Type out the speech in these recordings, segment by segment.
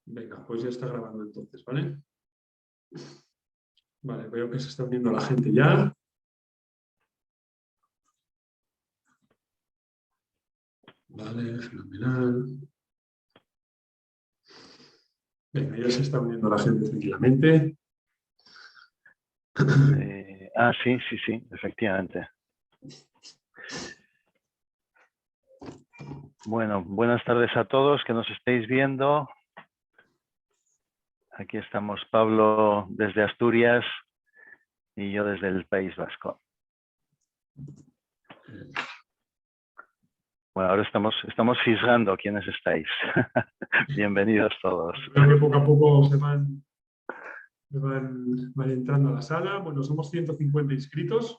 Venga, pues ya está grabando entonces, ¿vale? Vale, veo que se está uniendo la gente ya. Vale, fenomenal. Venga, ya se está uniendo la gente tranquilamente. Sí, efectivamente. Bueno, buenas tardes a todos que nos estéis viendo. Aquí estamos Pablo desde Asturias y yo desde el País Vasco. Bueno, ahora estamos fisgando quiénes estáis. Bienvenidos todos. Creo que poco a poco se van entrando a la sala. Bueno, somos 150 inscritos.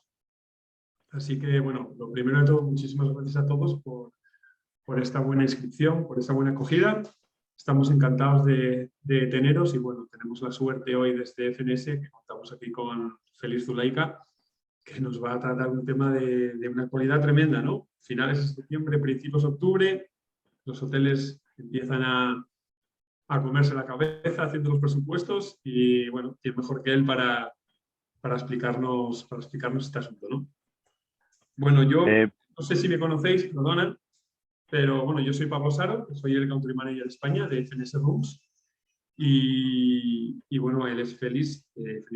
Así que, bueno, lo primero de todo, muchísimas gracias a todos por esta buena inscripción, por esta buena acogida. Estamos encantados de teneros y, bueno, tenemos la suerte hoy desde FNS que contamos aquí con Félix Zulaika, que nos va a tratar un tema de una actualidad tremenda, ¿no? Finales de septiembre, principios de octubre, los hoteles empiezan a comerse la cabeza haciendo los presupuestos y, bueno, quién mejor que él para explicarnos este asunto, ¿no? Bueno, yo no sé si me conocéis, perdona, pero bueno, yo soy Pablo Saro, soy el Country Manager de España de FNS Rooms y bueno, él es Félix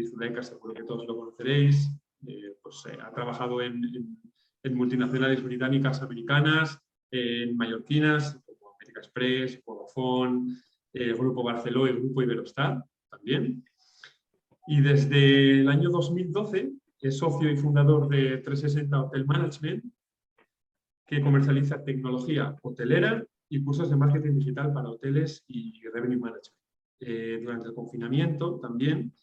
Zulaika, seguro que todos lo conoceréis. Ha trabajado en multinacionales británicas, americanas, en mallorquinas, como America Express, Vodafone, el Grupo Barceló y el Grupo Iberostar también. Y desde el año 2012 es socio y fundador de 360 Hotel Management, que comercializa tecnología hotelera y cursos de marketing digital para hoteles y revenue management. Durante el confinamiento también,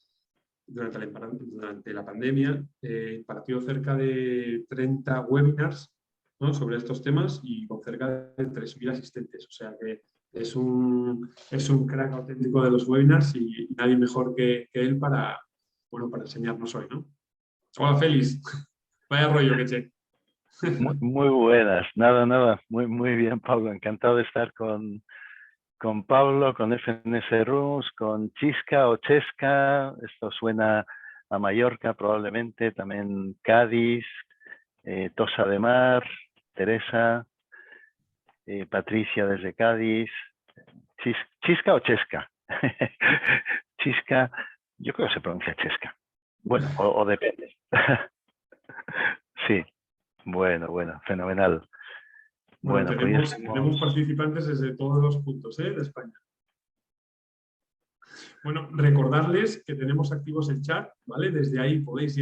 durante la pandemia, impartió cerca de 30 webinars, ¿no?, sobre estos temas y con cerca de 3.000 asistentes. O sea que es un crack auténtico de los webinars y nadie mejor que él para enseñarnos hoy, ¿no? Hola, Félix. Vaya rollo que che. Muy buenas. Nada. Muy bien, Pablo. Encantado de estar con Pablo, con FNS Rooms, con Chisca o Chesca. Esto suena a Mallorca probablemente, también Cádiz, Tossa de Mar, Teresa, Patricia desde Cádiz. ¿Chisca o Chesca? Chisca, yo creo que se pronuncia Chesca. Bueno, o depende. Sí, bueno, fenomenal. Bueno, pues tenemos participantes desde todos los puntos de España. Bueno, recordarles que tenemos activos el chat, ¿vale? Desde ahí podéis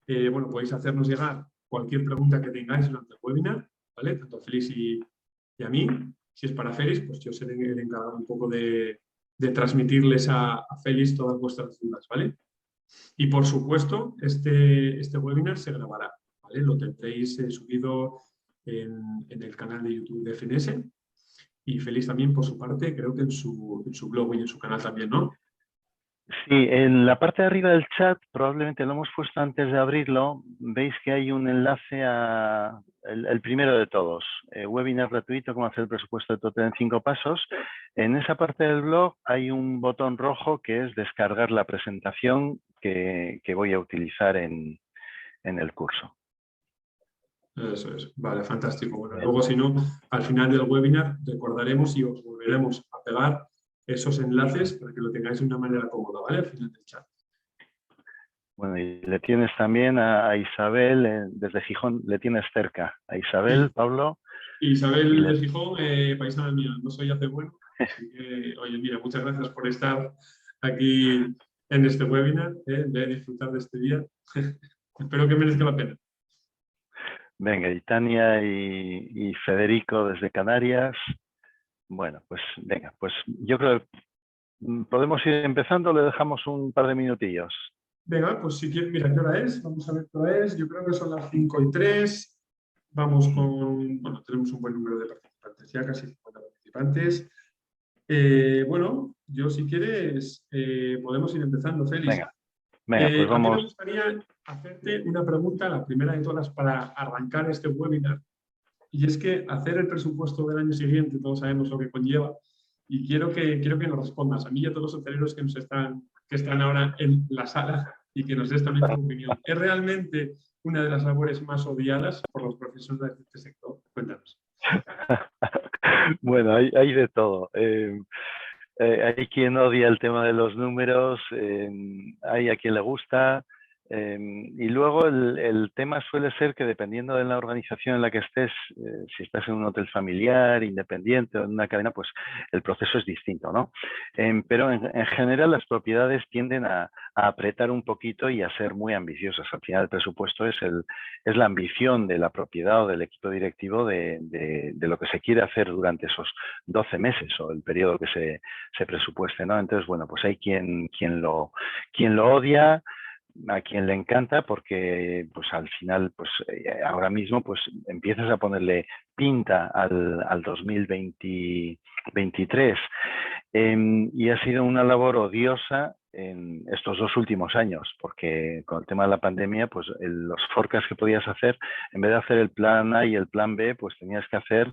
podéis hacernos llegar cualquier pregunta que tengáis durante el webinar, ¿vale? Tanto a Félix y a mí. Si es para Félix, pues yo seré el encargado un poco de transmitirles a Félix todas vuestras dudas, ¿vale? Y por supuesto, este webinar se grabará, ¿vale? Lo tendréis subido en el canal de YouTube de FNS. Y Félix también, por su parte, creo que en su blog y en su canal también, ¿no? Sí, en la parte de arriba del chat, probablemente lo hemos puesto antes de abrirlo, veis que hay un enlace a el primero de todos, webinar gratuito, cómo hacer el presupuesto de tu hotel en 5 pasos. En esa parte del blog hay un botón rojo que es descargar la presentación que voy a utilizar en el curso. Eso es, vale, fantástico. Bueno, luego, si no, al final del webinar recordaremos y os volveremos a pegar esos enlaces para que lo tengáis de una manera cómoda, ¿vale? Al final del chat. Bueno, y le tienes también a Isabel, desde Gijón, le tienes cerca. A Isabel, Sí. Pablo. Isabel de Gijón, paisana mía, no soy hace bueno. Así que, oye, mira, muchas gracias por estar aquí en este webinar, de disfrutar de este día. Espero que merezca la pena. Venga, y Tania y Federico desde Canarias. Bueno, pues venga, pues yo creo que podemos ir empezando, le dejamos un par de minutillos. Venga, pues si quieres, mira, ¿qué hora es? Vamos a ver qué hora es. Yo creo que son las 5:03. Vamos bueno, tenemos un buen número de participantes, ya casi 50 participantes. Bueno, yo si quieres podemos ir empezando, Félix. Venga, pues vamos. A mí me gustaría hacerte una pregunta, la primera de todas, para arrancar este webinar. Y es que hacer el presupuesto del año siguiente, todos sabemos lo que conlleva, y quiero que nos respondas, a mí y a todos los hoteleros que están ahora en la sala y que nos des también tu opinión. ¿Es realmente una de las labores más odiadas por los profesionales de este sector? Cuéntanos. Bueno, hay de todo. Hay quien odia el tema de los números, hay a quien le gusta, y luego el tema suele ser que dependiendo de la organización en la que estés, si estás en un hotel familiar, independiente o en una cadena, pues el proceso es distinto, ¿no? Pero en general las propiedades tienden a apretar un poquito y a ser muy ambiciosas. Al final el presupuesto es la ambición de la propiedad o del equipo directivo de lo que se quiere hacer durante esos 12 meses o el periodo que se presupueste, ¿no? Entonces, bueno, pues hay quien lo odia, a quien le encanta, porque pues al final, pues ahora mismo, pues empiezas a ponerle pinta al 2023 y ha sido una labor odiosa en estos 2 últimos años, porque con el tema de la pandemia, pues los forecasts que podías hacer, en vez de hacer el plan A y el plan B, pues tenías que hacer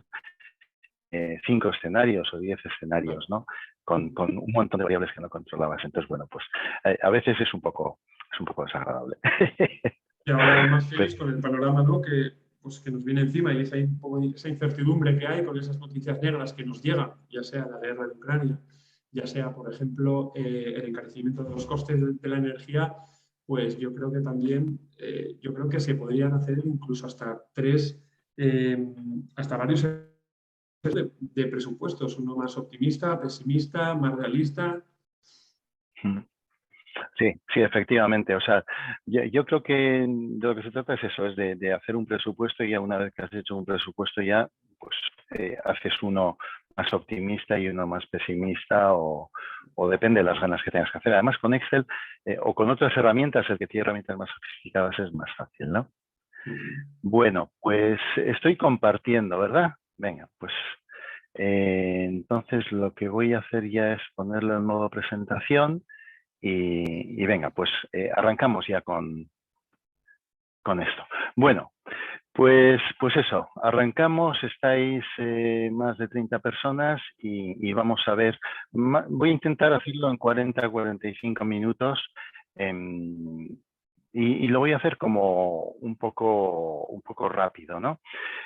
5 escenarios o 10 escenarios, ¿no? Con un montón de variables que no controlabas. Entonces, bueno, pues a veces es un poco desagradable. Y ahora más Pues, feliz con el panorama, ¿no? Que nos viene encima y esa incertidumbre que hay con esas noticias negras que nos llegan, ya sea la guerra de Ucrania, ya sea, por ejemplo, el encarecimiento de los costes de la energía, pues yo creo que también, yo creo que se podrían hacer incluso hasta varios de presupuestos, uno más optimista, pesimista, más realista. sí, efectivamente. O sea, yo creo que de lo que se trata es eso, es de hacer un presupuesto y ya una vez que has hecho un presupuesto ya, pues haces uno más optimista y uno más pesimista o depende de las ganas que tengas que hacer. Además, con Excel o con otras herramientas, el que tiene herramientas más sofisticadas es más fácil, ¿no? Bueno, pues estoy compartiendo, ¿verdad? Venga, pues entonces lo que voy a hacer ya es ponerlo en modo presentación y venga, pues arrancamos ya con esto. Bueno, pues eso, arrancamos, estáis más de 30 personas y vamos a ver, voy a intentar hacerlo en 40-45 minutos. Y lo voy a hacer como un poco rápido, ¿no?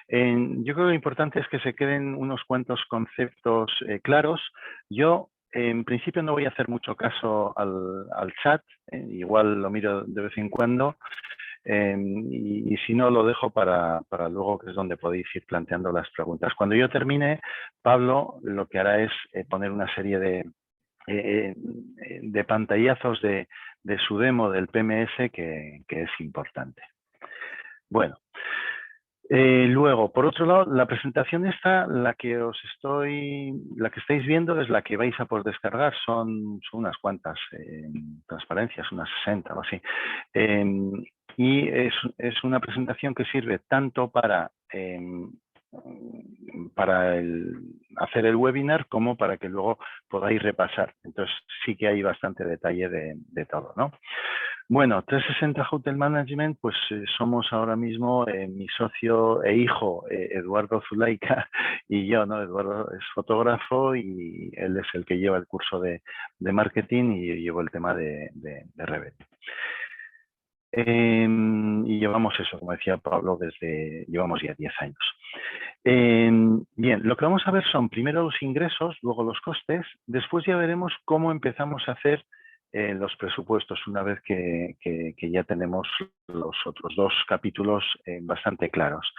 Yo creo que lo importante es que se queden unos cuantos conceptos claros. Yo, en principio, no voy a hacer mucho caso al chat, igual lo miro de vez en cuando, y si no, lo dejo para luego, que es donde podéis ir planteando las preguntas. Cuando yo termine, Pablo lo que hará es poner una serie de pantallazos de su demo del PMS que es importante. Bueno, luego, por otro lado, la presentación esta, la que estáis viendo es la que vais a poder descargar, son unas cuantas transparencias, unas 60 o así. Y es una presentación que sirve tanto para hacer el webinar como para que luego podáis repasar. Entonces sí que hay bastante detalle de todo, ¿no? Bueno, 360 Hotel Management, pues somos ahora mismo mi socio e hijo Eduardo Zulaika y yo, ¿no? Eduardo es fotógrafo y él es el que lleva el curso de marketing y yo llevo el tema de revenue. Y llevamos eso, como decía Pablo, llevamos ya 10 años. Bien, lo que vamos a ver son primero los ingresos, luego los costes, después ya veremos cómo empezamos a hacer los presupuestos una vez que ya tenemos los otros 2 capítulos bastante claros.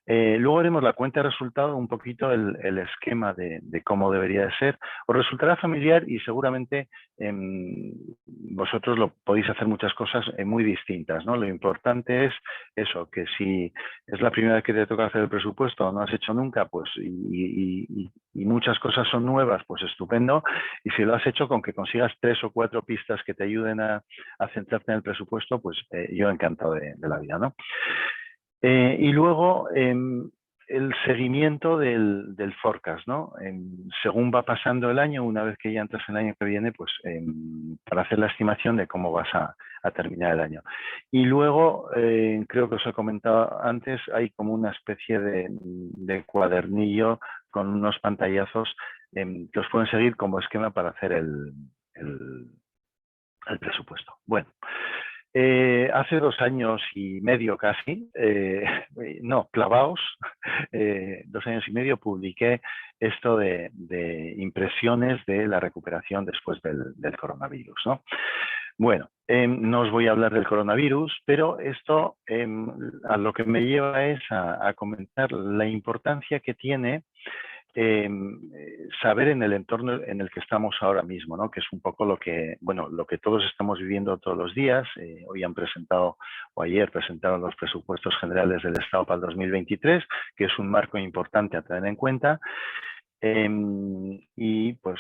Luego haremos la cuenta de resultado, un poquito el esquema de cómo debería de ser. Os resultará familiar y seguramente vosotros lo podéis hacer muchas cosas muy distintas, ¿no? Lo importante es eso, que si es la primera vez que te toca hacer el presupuesto o no has hecho nunca, pues y muchas cosas son nuevas, pues estupendo. Y si lo has hecho, con que consigas 3 o 4 pistas que te ayuden a centrarte en el presupuesto, pues yo encantado de la vida, ¿no? Y luego el seguimiento del forecast, ¿no? Según va pasando el año, una vez que ya entras en el año que viene, pues para hacer la estimación de cómo vas a terminar el año. Y luego, creo que os he comentado antes, hay como una especie de cuadernillo con unos pantallazos que os pueden seguir como esquema para hacer el presupuesto. Bueno. Hace 2 años y medio casi, no, clavaos, 2 años y medio publiqué esto de impresiones de la recuperación después del coronavirus, ¿no? Bueno, no os voy a hablar del coronavirus, pero esto a lo que me lleva es a comentar la importancia que tiene saber en el entorno en el que estamos ahora mismo, ¿no? Que es un poco lo que todos estamos viviendo todos los días. Hoy han presentado, o ayer presentaron los presupuestos generales del Estado para el 2023, que es un marco importante a tener en cuenta. Y pues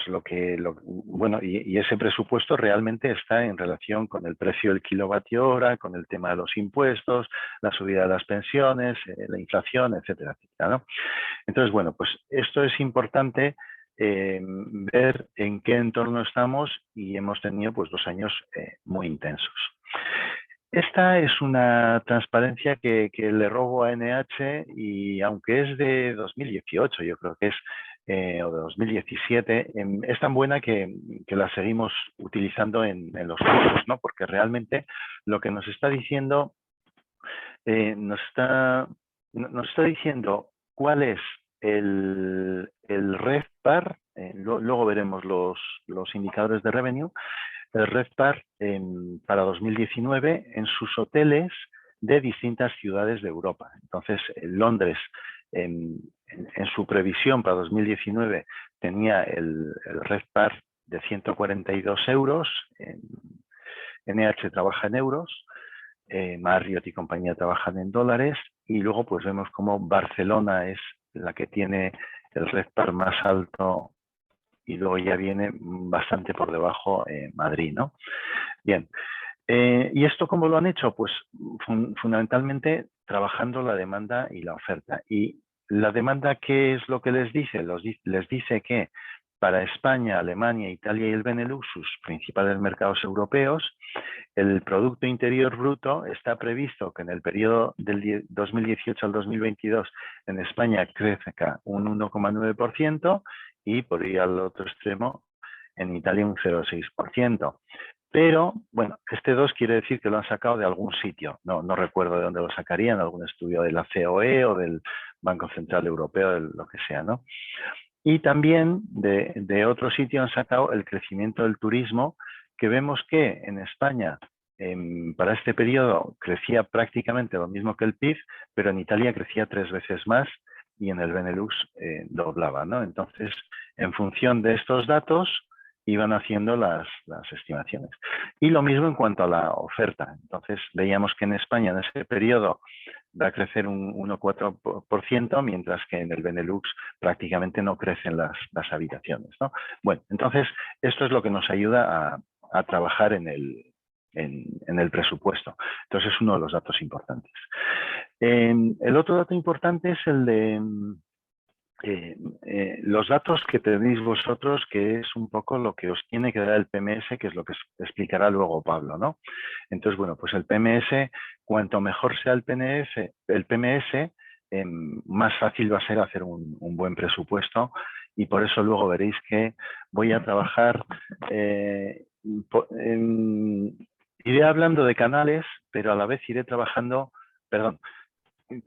y ese presupuesto realmente está en relación con el precio del kilovatio hora, con el tema de los impuestos, la subida de las pensiones, la inflación, etcétera, etcétera, ¿no? Entonces, bueno, pues esto es importante ver en qué entorno estamos, y hemos tenido pues 2 años muy intensos. Esta es una transparencia que le robo a NH, y aunque es de 2018, yo creo que es, o de 2017, es tan buena que la seguimos utilizando en los cursos, ¿no? Porque realmente lo que nos está diciendo, nos está diciendo cuál es el RevPAR, luego veremos los indicadores de revenue, el RevPAR para 2019 en sus hoteles de distintas ciudades de Europa. Entonces, Londres, en su previsión para 2019, tenía el RevPAR de 142 euros, NH trabaja en euros, Marriott y compañía trabajan en dólares, y luego pues vemos como Barcelona es la que tiene el RevPAR más alto, y luego ya viene bastante por debajo Madrid, ¿no? Bien, ¿y esto cómo lo han hecho? Pues fundamentalmente trabajando la demanda y la oferta. Y la demanda, ¿qué es lo que les dice? Les dice que para España, Alemania, Italia y el Benelux, sus principales mercados europeos, el Producto Interior Bruto está previsto que en el periodo del 2018 al 2022 en España crezca un 1,9%, y por ir al otro extremo, en Italia un 0,6%. Pero, bueno, este 2 quiere decir que lo han sacado de algún sitio. No recuerdo de dónde lo sacarían, algún estudio de la COE o del Banco Central Europeo, de lo que sea, ¿no? Y también de otro sitio han sacado el crecimiento del turismo, que vemos que en España para este periodo crecía prácticamente lo mismo que el PIB, pero en Italia crecía 3 veces más, y en el Benelux doblaba, ¿no? Entonces, en función de estos datos, iban haciendo las estimaciones. Y lo mismo en cuanto a la oferta. Entonces, veíamos que en España en ese periodo va a crecer un 1,4%, mientras que en el Benelux prácticamente no crecen las habitaciones, ¿no? Bueno, entonces, esto es lo que nos ayuda a trabajar en el presupuesto. Entonces, es uno de los datos importantes. El otro dato importante es el de los datos que tenéis vosotros, que es un poco lo que os tiene que dar el PMS, que es lo que explicará luego Pablo, ¿no? Entonces, bueno, pues el PMS, cuanto mejor sea el PMS, más fácil va a ser hacer un buen presupuesto, y por eso luego veréis que voy a trabajar, iré hablando de canales, pero a la vez iré trabajando, perdón,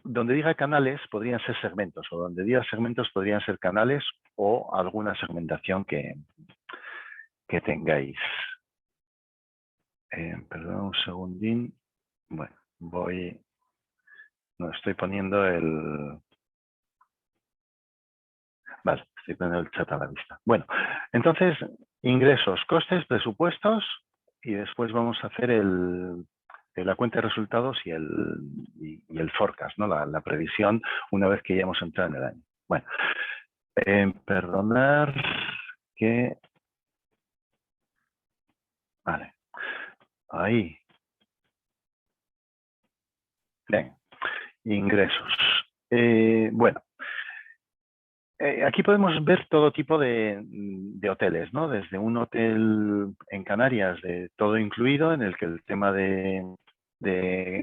donde diga canales podrían ser segmentos, o donde diga segmentos podrían ser canales, o alguna segmentación que tengáis. Perdón, un segundín. Bueno, no estoy poniendo vale, estoy poniendo el chat a la vista. Bueno, entonces, ingresos, costes, presupuestos, y después vamos a hacer la cuenta de resultados y el forecast, ¿no? La previsión una vez que ya hemos entrado en el año. Bueno, perdonar que... Vale, ahí. Bien, ingresos. Bueno, Aquí podemos ver todo tipo de hoteles, ¿no? Desde un hotel en Canarias de todo incluido, en el que el tema de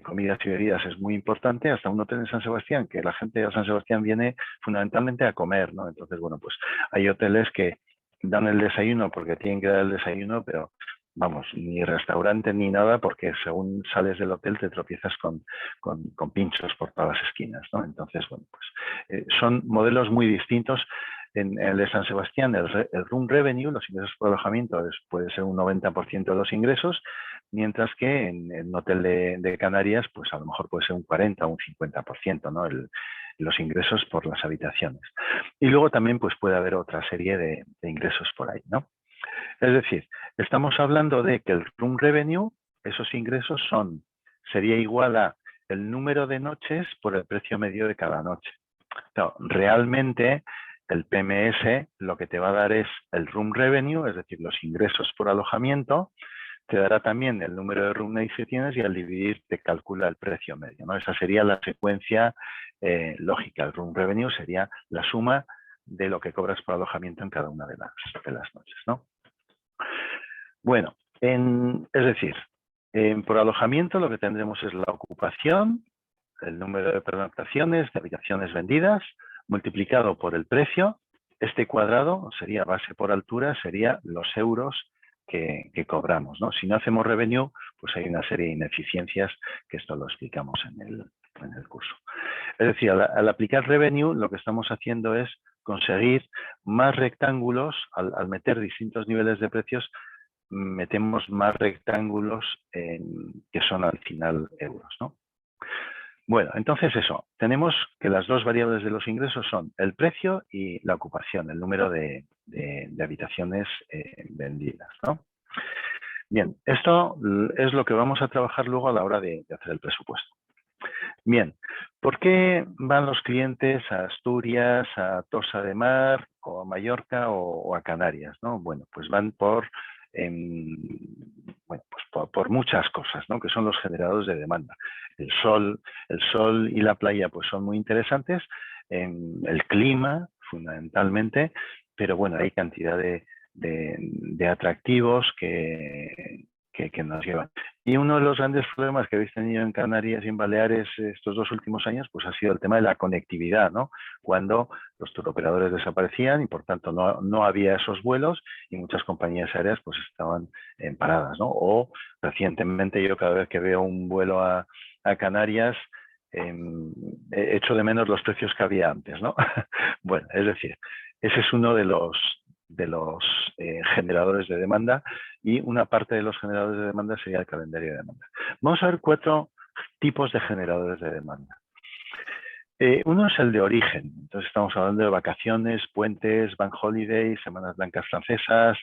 comidas y bebidas es muy importante, hasta un hotel en San Sebastián, que la gente de San Sebastián viene fundamentalmente a comer, ¿no? Entonces, bueno, pues hay hoteles que dan el desayuno porque tienen que dar el desayuno, pero vamos, ni restaurante ni nada, porque según sales del hotel te tropiezas con pinchos por todas las esquinas, ¿no? Entonces, bueno, pues son modelos muy distintos. En el de San Sebastián, el room revenue, los ingresos por alojamiento, puede ser un 90% de los ingresos, mientras que en un hotel de Canarias, pues a lo mejor puede ser un 40 o un 50%, ¿no? Los ingresos por las habitaciones. Y luego también pues puede haber otra serie de ingresos por ahí, ¿no? Es decir, estamos hablando de que el room revenue, esos ingresos sería igual a el número de noches por el precio medio de cada noche. Claro, realmente el PMS lo que te va a dar es el room revenue, es decir, los ingresos por alojamiento, te dará también el número de room nights que tienes y al dividir te calcula el precio medio, ¿no? Esa sería la secuencia lógica. El room revenue sería la suma de lo que cobras por alojamiento en cada una de las noches, ¿no? Bueno, es decir, por alojamiento lo que tendremos es la ocupación, el número de pernoctaciones, de habitaciones vendidas, multiplicado por el precio. Este cuadrado sería base por altura, sería los euros que cobramos, ¿no? Si no hacemos revenue, pues hay una serie de ineficiencias que esto lo explicamos en el curso. Es decir, al aplicar revenue, lo que estamos haciendo es conseguir más rectángulos, al meter distintos niveles de precios, metemos más rectángulos que son al final euros, ¿no? Bueno, entonces eso, tenemos que las dos variables de los ingresos son el precio y la ocupación, el número de habitaciones vendidas, ¿no? Bien, esto es lo que vamos a trabajar luego a la hora de hacer el presupuesto. Bien, ¿por qué van los clientes a Asturias, a Tossa de Mar, o a Mallorca o a Canarias, ¿no? Bueno, pues van por muchas cosas, ¿no? Que son los generadores de demanda. El sol y la playa pues son muy interesantes, el clima fundamentalmente, pero bueno, hay cantidad de atractivos que nos llevan. Y uno de los grandes problemas que habéis tenido en Canarias y en Baleares estos 2 últimos años, pues ha sido el tema de la conectividad, ¿no? Cuando los turoperadores desaparecían y por tanto no había esos vuelos y muchas compañías aéreas pues estaban paradas, ¿no? O recientemente yo cada vez que veo un vuelo a Canarias echo de menos los precios que había antes, ¿no? Bueno, es decir, ese es uno de los generadores de demanda y una parte de los generadores de demanda sería el calendario de demanda. Vamos a ver 4 tipos de generadores de demanda. Uno es el de origen, entonces estamos hablando de vacaciones, puentes, bank holidays, semanas blancas francesas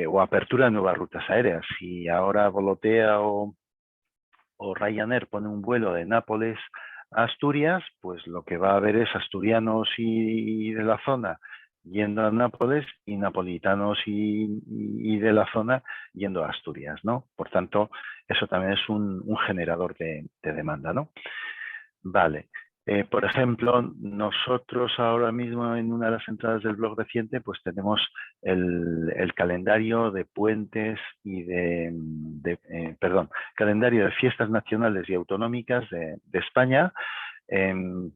o apertura de nuevas rutas aéreas. Si ahora Volotea o Ryanair pone un vuelo de Nápoles a Asturias, pues lo que va a haber es asturianos y de la zona yendo a Nápoles y napolitanos y de la zona yendo a Asturias, ¿no? Por tanto, eso también es un generador de demanda, ¿no? Vale. Por ejemplo, nosotros ahora mismo en una de las entradas del blog reciente, pues tenemos el calendario de puentes y calendario de fiestas nacionales y autonómicas de España,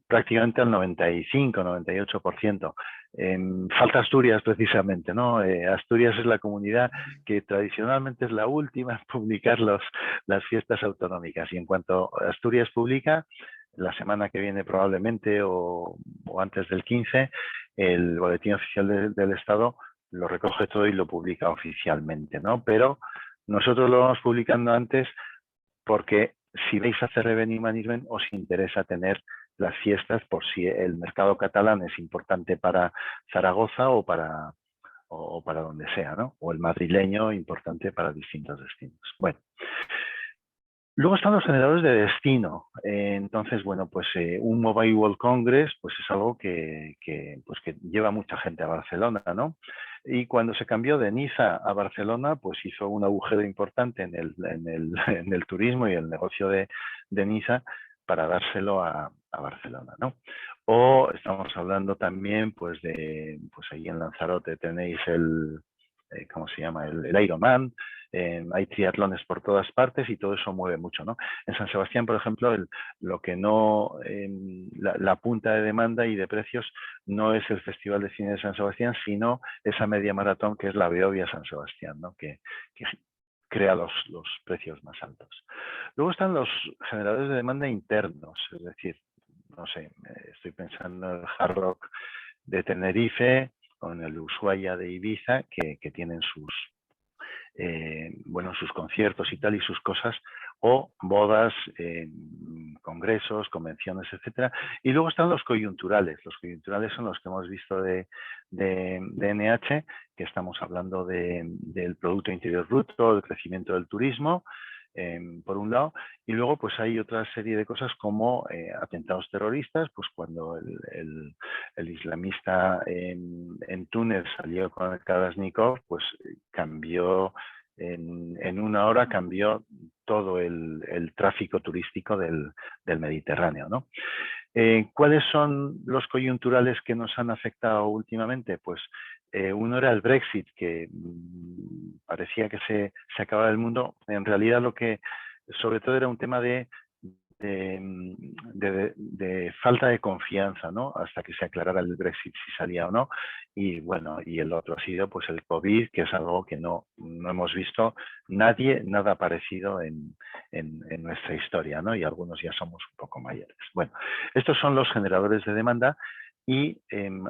prácticamente al 95-98%. Falta Asturias precisamente, ¿no? Asturias es la comunidad que tradicionalmente es la última en publicar las fiestas autonómicas y en cuanto Asturias publica, la semana que viene probablemente o antes del 15, el Boletín Oficial del Estado lo recoge todo y lo publica oficialmente, ¿no? Pero nosotros lo vamos publicando antes porque si vais a hacer revenue management os interesa tener las fiestas por si el mercado catalán es importante para Zaragoza o para donde sea, ¿no? O el madrileño importante para distintos destinos. Bueno. Luego están los generadores de destino. Entonces, bueno, pues un Mobile World Congress pues es algo que lleva mucha gente a Barcelona, ¿no? Y cuando se cambió de Niza a Barcelona, pues hizo un agujero importante en el turismo y el negocio de Niza para dárselo a Barcelona, ¿no? O estamos hablando también, pues, pues ahí en Lanzarote tenéis ¿cómo se llama? El Ironman. Hay triatlones por todas partes y todo eso mueve mucho, ¿no? En San Sebastián, por ejemplo, lo que no, la punta de demanda y de precios no es el Festival de Cine de San Sebastián, sino esa media maratón que es la Beovia San Sebastián, ¿no? Que crea los precios más altos. Luego están los generadores de demanda internos, es decir, no sé, estoy pensando en el Hard Rock de Tenerife o en el Ushuaia de Ibiza, que tienen bueno, sus conciertos y tal y sus cosas, o bodas, congresos, convenciones, etcétera. Y luego están los coyunturales. Los coyunturales son los que hemos visto de NH, que estamos hablando del Producto Interior Bruto, del crecimiento del turismo, por un lado, y luego pues hay otra serie de cosas como atentados terroristas, pues cuando el islamista en Túnez salió con el Kalashnikov, pues cambió, en una hora cambió todo el tráfico turístico del Mediterráneo, ¿no? ¿Cuáles son los coyunturales que nos han afectado últimamente? Pues uno era el Brexit, que parecía que se acababa el mundo. En realidad lo que sobre todo era un tema de falta de confianza, ¿no? Hasta que se aclarara el Brexit si salía o no. Y bueno, y el otro ha sido pues el COVID, que es algo que no hemos visto nada parecido en nuestra historia, ¿no? Y algunos ya somos un poco mayores. Bueno, estos son los generadores de demanda y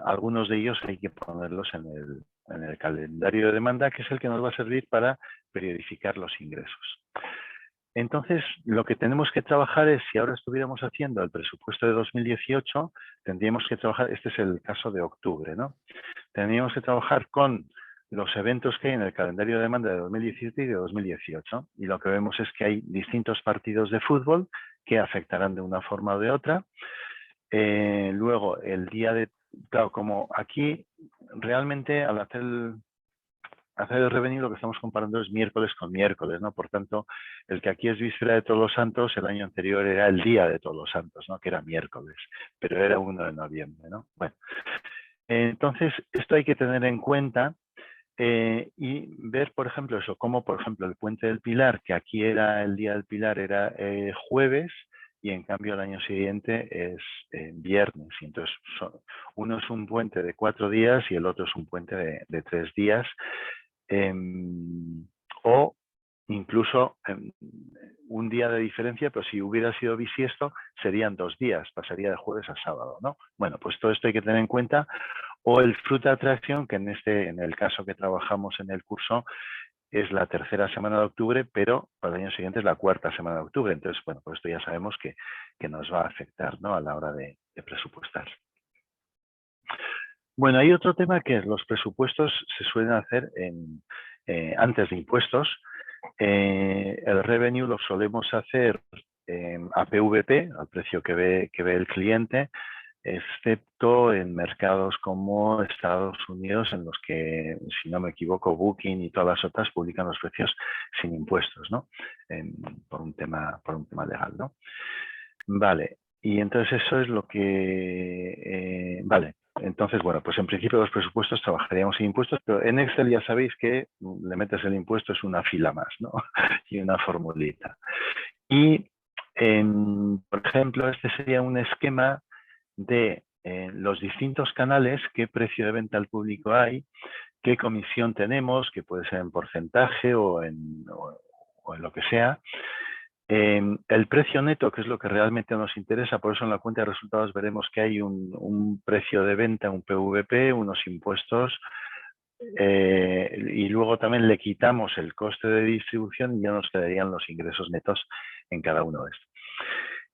algunos de ellos hay que ponerlos en el calendario de demanda, que es el que nos va a servir para periodificar los ingresos. Entonces, lo que tenemos que trabajar es, si ahora estuviéramos haciendo el presupuesto de 2018, tendríamos que trabajar, este es el caso de octubre, ¿no? Tendríamos que trabajar con los eventos que hay en el calendario de demanda de 2017 y de 2018. Y lo que vemos es que hay distintos partidos de fútbol que afectarán de una forma o de otra. Luego, el día de... Claro, como aquí realmente al hacer el revenue lo que estamos comparando es miércoles con miércoles, ¿no? Por tanto, el que aquí es víspera de Todos los Santos, el año anterior era el día de Todos los Santos, ¿no? Que era miércoles, pero era 1 de noviembre, ¿no? Bueno, entonces esto hay que tener en cuenta y ver, por ejemplo, eso, como por ejemplo el Puente del Pilar, que aquí era el día del Pilar, era jueves, y en cambio el año siguiente es viernes. Y entonces uno es un puente de 4 días y el otro es un puente de 3 días. O incluso un día de diferencia, pero si hubiera sido bisiesto serían 2 días, pasaría de jueves a sábado, ¿no? Bueno, pues todo esto hay que tener en cuenta. O el Fruit Attraction, que en el caso que trabajamos en el curso es la 3ª semana de octubre, pero para el año siguiente es la 4ª semana de octubre. Entonces, bueno, pues esto ya sabemos que nos va a afectar, ¿no? A la hora de presupuestar. Bueno, hay otro tema que es los presupuestos se suelen hacer antes de impuestos. El revenue lo solemos hacer a PVP, al precio que ve el cliente, excepto en mercados como Estados Unidos, en los que, si no me equivoco, Booking y todas las otras publican los precios sin impuestos, ¿no? Por un tema legal, ¿no? Vale, y entonces eso es lo que... vale, entonces, bueno, pues en principio los presupuestos trabajaríamos sin impuestos, pero en Excel ya sabéis que le metes el impuesto, es una fila más, ¿no? Y una formulita. Y, por ejemplo, este sería un esquema de los distintos canales, qué precio de venta al público hay, qué comisión tenemos, que puede ser en porcentaje o en lo que sea. El precio neto, que es lo que realmente nos interesa, por eso en la cuenta de resultados veremos que hay un precio de venta, un PVP, unos impuestos, y luego también le quitamos el coste de distribución y ya nos quedarían los ingresos netos en cada uno de estos.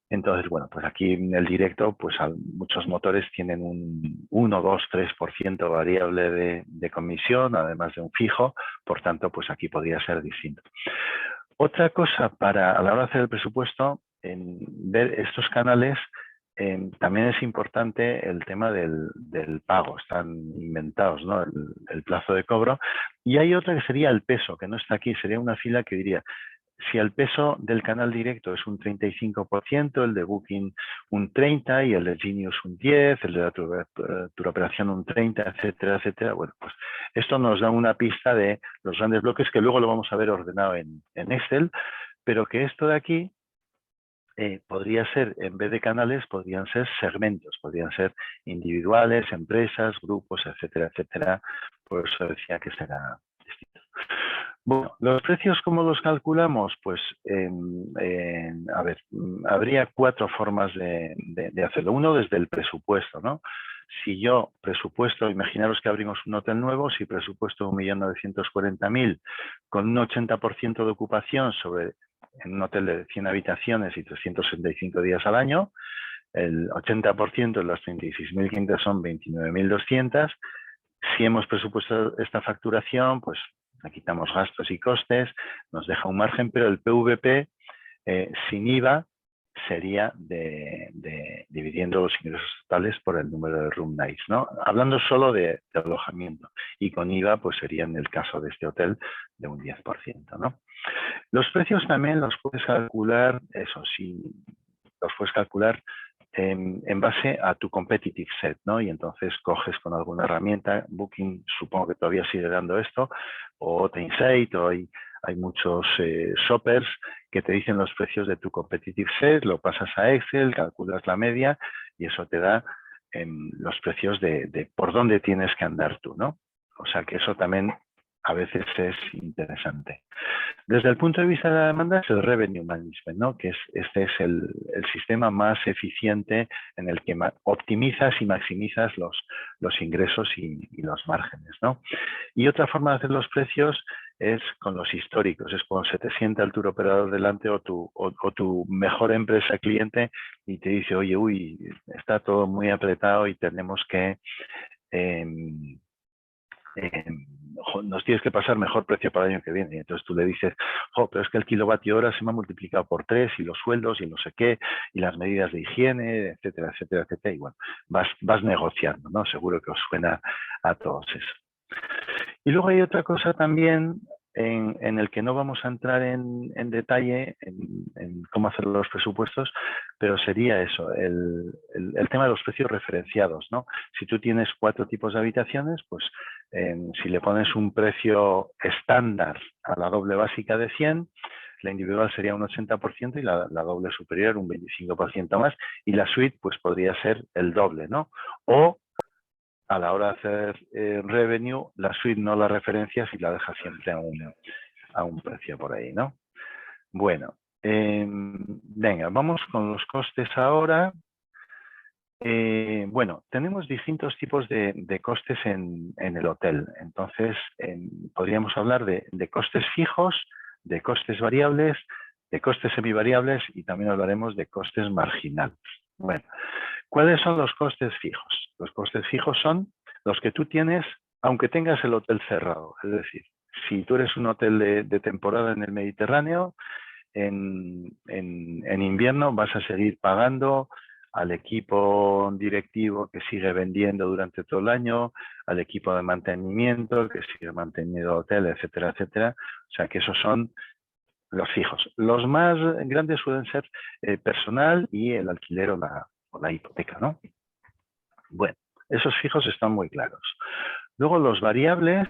Entonces, bueno, pues aquí en el directo, pues muchos motores tienen un 1, 2, 3% variable de comisión, además de un fijo, por tanto, pues aquí podría ser distinto. Otra cosa a la hora de hacer el presupuesto, en ver estos canales, también es importante el tema del pago, están inventados, ¿no? El plazo de cobro. Y hay otra que sería el peso, que no está aquí, sería una fila que diría, si el peso del canal directo es un 35%, el de Booking un 30% y el de Genius un 10%, el de la turoperación un 30%, etcétera, etcétera. Bueno, pues esto nos da una pista de los grandes bloques que luego lo vamos a ver ordenado en Excel, pero que esto de aquí podría ser, en vez de canales, podrían ser segmentos, podrían ser individuales, empresas, grupos, etcétera, etcétera. Por eso decía que será distinto. Bueno, los precios, ¿cómo los calculamos? Pues, a ver, habría 4 formas de hacerlo. Uno, desde el presupuesto, ¿no? Si yo presupuesto, imaginaros que abrimos un hotel nuevo, si presupuesto 1.940.000 con un 80% de ocupación en un hotel de 100 habitaciones y 365 días al año, el 80% de las 36.500 son 29.200. Si hemos presupuestado esta facturación, pues le quitamos gastos y costes, nos deja un margen, pero el PVP sin IVA sería dividiendo los ingresos totales por el número de room nights, ¿no? Hablando solo de alojamiento, y con IVA pues sería en el caso de este hotel de un 10%, ¿no? Los precios también los puedes calcular, eso sí, los puedes calcular en base a tu competitive set, ¿no? Y entonces coges con alguna herramienta, Booking supongo que todavía sigue dando esto, o Insight, o hay muchos shoppers que te dicen los precios de tu competitive set, lo pasas a Excel, calculas la media y eso te da los precios de por dónde tienes que andar tú, ¿no? O sea que eso también a veces es interesante. Desde el punto de vista de la demanda es el revenue management, ¿no? Que este es el sistema más eficiente en el que optimizas y maximizas los ingresos y los márgenes, ¿no? Y otra forma de hacer los precios es con los históricos, es cuando se te sienta el tour operador delante o tu mejor empresa cliente y te dice, oye, uy, está todo muy apretado y tenemos que nos tienes que pasar mejor precio para el año que viene. Y entonces tú le dices, pero es que el kilovatio hora se me ha multiplicado por 3 y los sueldos y no sé qué, y las medidas de higiene, etcétera, etcétera, etcétera. Y bueno, vas negociando, ¿no? Seguro que os suena a todos eso. Y luego hay otra cosa también en el que no vamos a entrar en detalle en cómo hacer los presupuestos, pero sería eso, el tema de los precios referenciados, ¿no? Si tú tienes 4 tipos de habitaciones, pues si le pones un precio estándar a la doble básica de 100, la individual sería un 80% y la doble superior un 25% más, y la suite pues podría ser el doble, ¿no? O a la hora de hacer revenue, la suite no la referencias y la dejas siempre a un precio por ahí, ¿no? Bueno, venga, vamos con los costes ahora. Bueno, tenemos distintos tipos de costes en el hotel. Entonces, podríamos hablar de costes fijos, de costes variables, de costes semivariables y también hablaremos de costes marginales. Bueno, ¿cuáles son los costes fijos? Los costes fijos son los que tú tienes, aunque tengas el hotel cerrado. Es decir, si tú eres un hotel de temporada en el Mediterráneo, en invierno vas a seguir pagando al equipo directivo que sigue vendiendo durante todo el año, al equipo de mantenimiento que sigue manteniendo el hotel, etcétera, etcétera. O sea que esos son los fijos. Los más grandes suelen ser personal y el alquiler o la hipoteca, ¿no? Bueno, esos fijos están muy claros. Luego los variables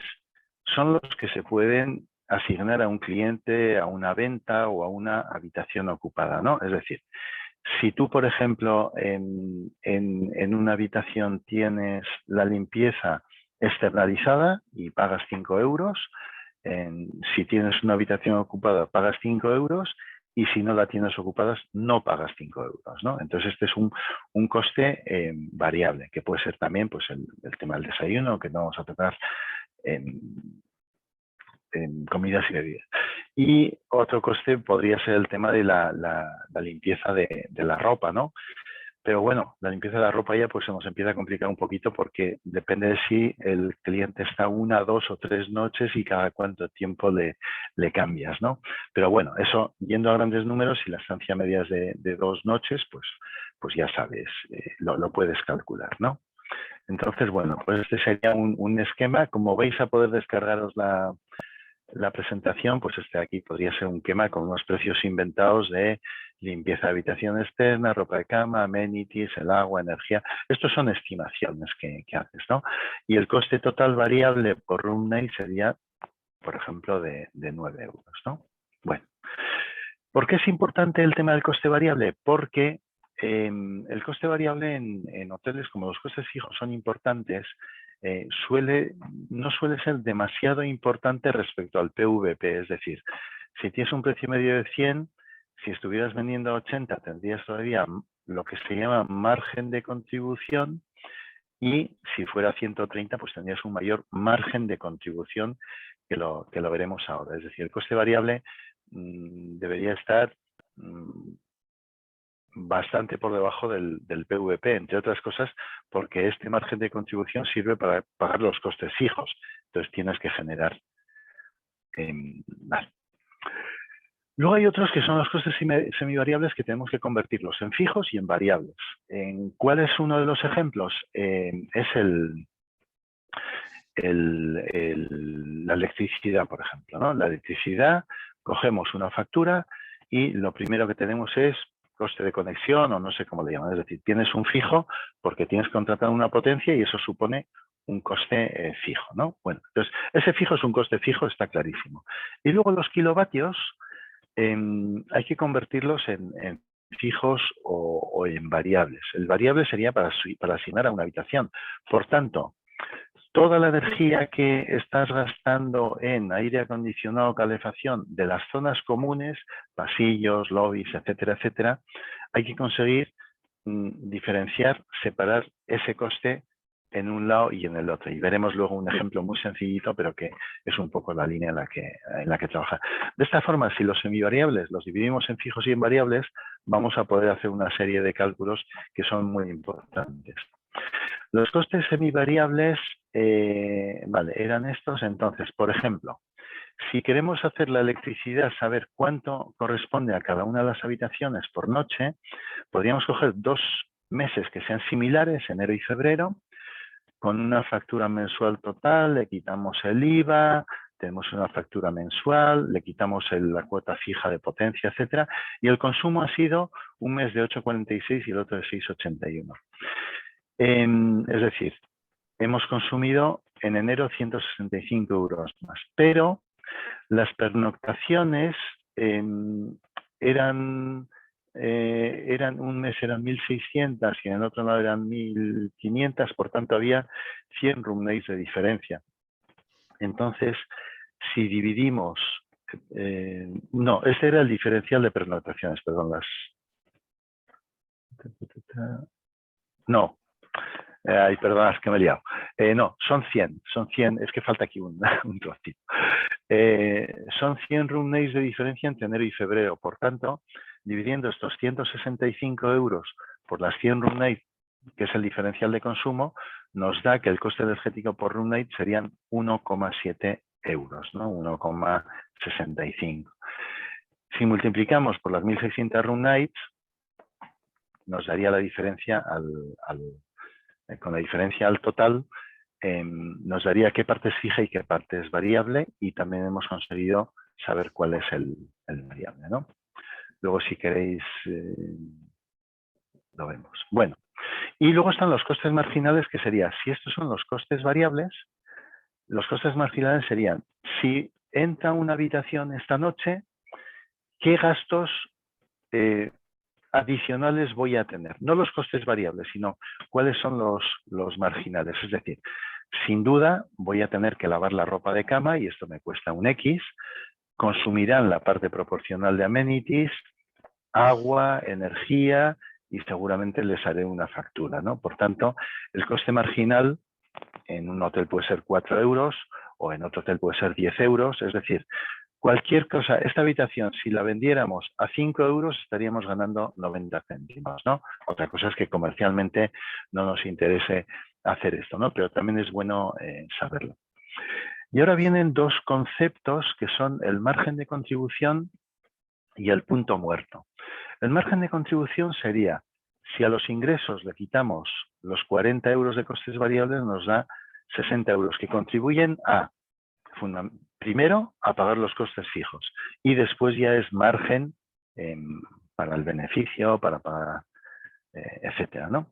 son los que se pueden asignar a un cliente, a una venta o a una habitación ocupada, ¿no? Es decir, si tú, por ejemplo, en una habitación tienes la limpieza externalizada y pagas 5 euros, si tienes una habitación ocupada pagas 5 euros y si no la tienes ocupada no pagas 5 euros, ¿no? Entonces este es un coste variable, que puede ser también pues, el tema del desayuno, que no vamos a tocar en comidas y bebidas. Y otro coste podría ser el tema de la limpieza de la ropa, ¿no? Pero bueno, la limpieza de la ropa ya pues se nos empieza a complicar un poquito porque depende de si el cliente está 1, 2 o 3 noches y cada cuánto tiempo le cambias, ¿no? Pero bueno, eso yendo a grandes números, si la estancia media es de 2 noches, pues ya sabes, lo puedes calcular, ¿no? Entonces, bueno, pues este sería un esquema. Como veis a poder descargaros la presentación, pues este de aquí podría ser un esquema con unos precios inventados de limpieza de habitación externa, ropa de cama, amenities, el agua, energía. Estos son estimaciones que haces, ¿no? Y el coste total variable por room night sería, por ejemplo, de 9 euros, ¿no? Bueno, ¿por qué es importante el tema del coste variable? Porque el coste variable en hoteles, como los costes fijos son importantes, no suele ser demasiado importante respecto al PVP. Es decir, si tienes un precio medio de 100, si estuvieras vendiendo a 80, tendrías todavía lo que se llama margen de contribución, y si fuera 130, pues tendrías un mayor margen de contribución que lo veremos ahora. Es decir, el coste variable debería estar bastante por debajo del PVP, entre otras cosas, porque este margen de contribución sirve para pagar los costes fijos. Entonces tienes que generar. Vale. Luego hay otros que son los costes semivariables que tenemos que convertirlos en fijos y en variables. ¿Cuál es uno de los ejemplos? Es la electricidad, por ejemplo, ¿no? La electricidad, cogemos una factura y lo primero que tenemos es coste de conexión, o no sé cómo le llaman. Es decir, tienes un fijo porque tienes contratado una potencia y eso supone un coste fijo, ¿no? Bueno, entonces ese fijo es un coste fijo, está clarísimo. Y luego los kilovatios hay que convertirlos en fijos o en variables. El variable sería para asignar a una habitación. Por tanto, toda la energía que estás gastando en aire acondicionado o calefacción de las zonas comunes, pasillos, lobbies, etcétera, etcétera, hay que conseguir diferenciar, separar ese coste en un lado y en el otro. Y veremos luego un ejemplo muy sencillito, pero que es un poco la línea en la que trabaja. De esta forma, si los semivariables los dividimos en fijos y en variables, vamos a poder hacer una serie de cálculos que son muy importantes. Los costes semivariables, vale, eran estos. Entonces, por ejemplo, si queremos hacer la electricidad, saber cuánto corresponde a cada una de las habitaciones por noche, podríamos coger 2 meses que sean similares, enero y febrero, con una factura mensual total, le quitamos el IVA, tenemos una factura mensual, le quitamos la cuota fija de potencia, etcétera, y el consumo ha sido un mes de 8,46 y el otro de 6,81. Es decir, hemos consumido en enero 165 euros más, pero las pernoctaciones eran un mes eran 1.600 y en el otro lado eran 1.500, por tanto había 100 room nights de diferencia. Entonces, si dividimos, no, ese era el diferencial de pernoctaciones, perdón, no. Ay, perdona, es que me he liado. No, son 100, es que falta aquí un trocito. Son 100 room nights de diferencia entre enero y febrero. Por tanto, dividiendo estos 165 euros por las 100 room nights, que es el diferencial de consumo, nos da que el coste energético por room night serían 1,7 euros, ¿no? 1,65. Si multiplicamos por las 1.600 room nights, nos daría la diferencia con la diferencia al total, nos daría qué parte es fija y qué parte es variable, y también hemos conseguido saber cuál es el variable, ¿no? Luego, si queréis, lo vemos. Bueno, y luego están los costes marginales, que sería, si estos son los costes variables, los costes marginales serían, si entra una habitación esta noche, ¿qué gastos adicionales voy a tener? No los costes variables, sino cuáles son los marginales. Es decir, sin duda voy a tener que lavar la ropa de cama y esto me cuesta un X. Consumirán la parte proporcional de amenities, agua, energía, y seguramente les haré una factura, ¿no? Por tanto, el coste marginal en un hotel puede ser 4 euros o en otro hotel puede ser 10 euros. Es decir, cualquier cosa, esta habitación, si la vendiéramos a 5 euros, estaríamos ganando 90 céntimos, ¿no? Otra cosa es que comercialmente no nos interese hacer esto, ¿no? Pero también es bueno saberlo. Y ahora vienen dos conceptos que son el margen de contribución y el punto muerto. El margen de contribución sería, si a los ingresos le quitamos los 40 euros de costes variables, nos da 60 euros que contribuyen a, primero a pagar los costes fijos y después ya es margen para el beneficio, para pagar, etcétera, ¿no?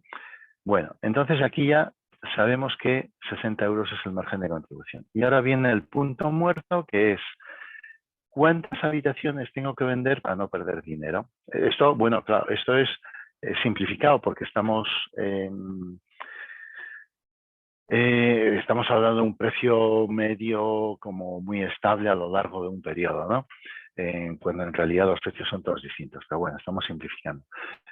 Bueno, entonces aquí ya sabemos que 60 euros es el margen de contribución. Y ahora viene el punto muerto, que es ¿cuántas habitaciones tengo que vender para no perder dinero? Esto, bueno, claro, esto es simplificado porque estamos hablando de un precio medio como muy estable a lo largo de un periodo, ¿no? Cuando en realidad los precios son todos distintos, pero bueno, estamos simplificando.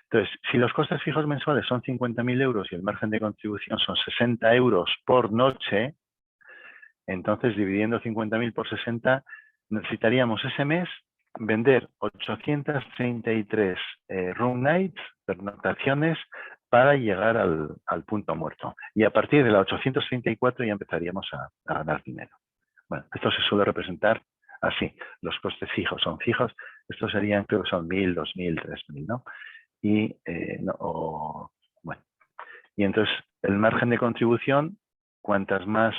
Entonces, si los costes fijos mensuales son 50.000 euros y el margen de contribución son 60 euros por noche, entonces dividiendo 50.000 por 60, necesitaríamos ese mes vender 833 room nights, pernoctaciones, para llegar al punto muerto. Y a partir de la 834 ya empezaríamos a ganar dinero. Bueno, esto se suele representar así. Los costes fijos son fijos. Estos serían, creo que son 1.000, 2.000, 3.000, ¿no? Y, bueno. Y entonces el margen de contribución, cuantas más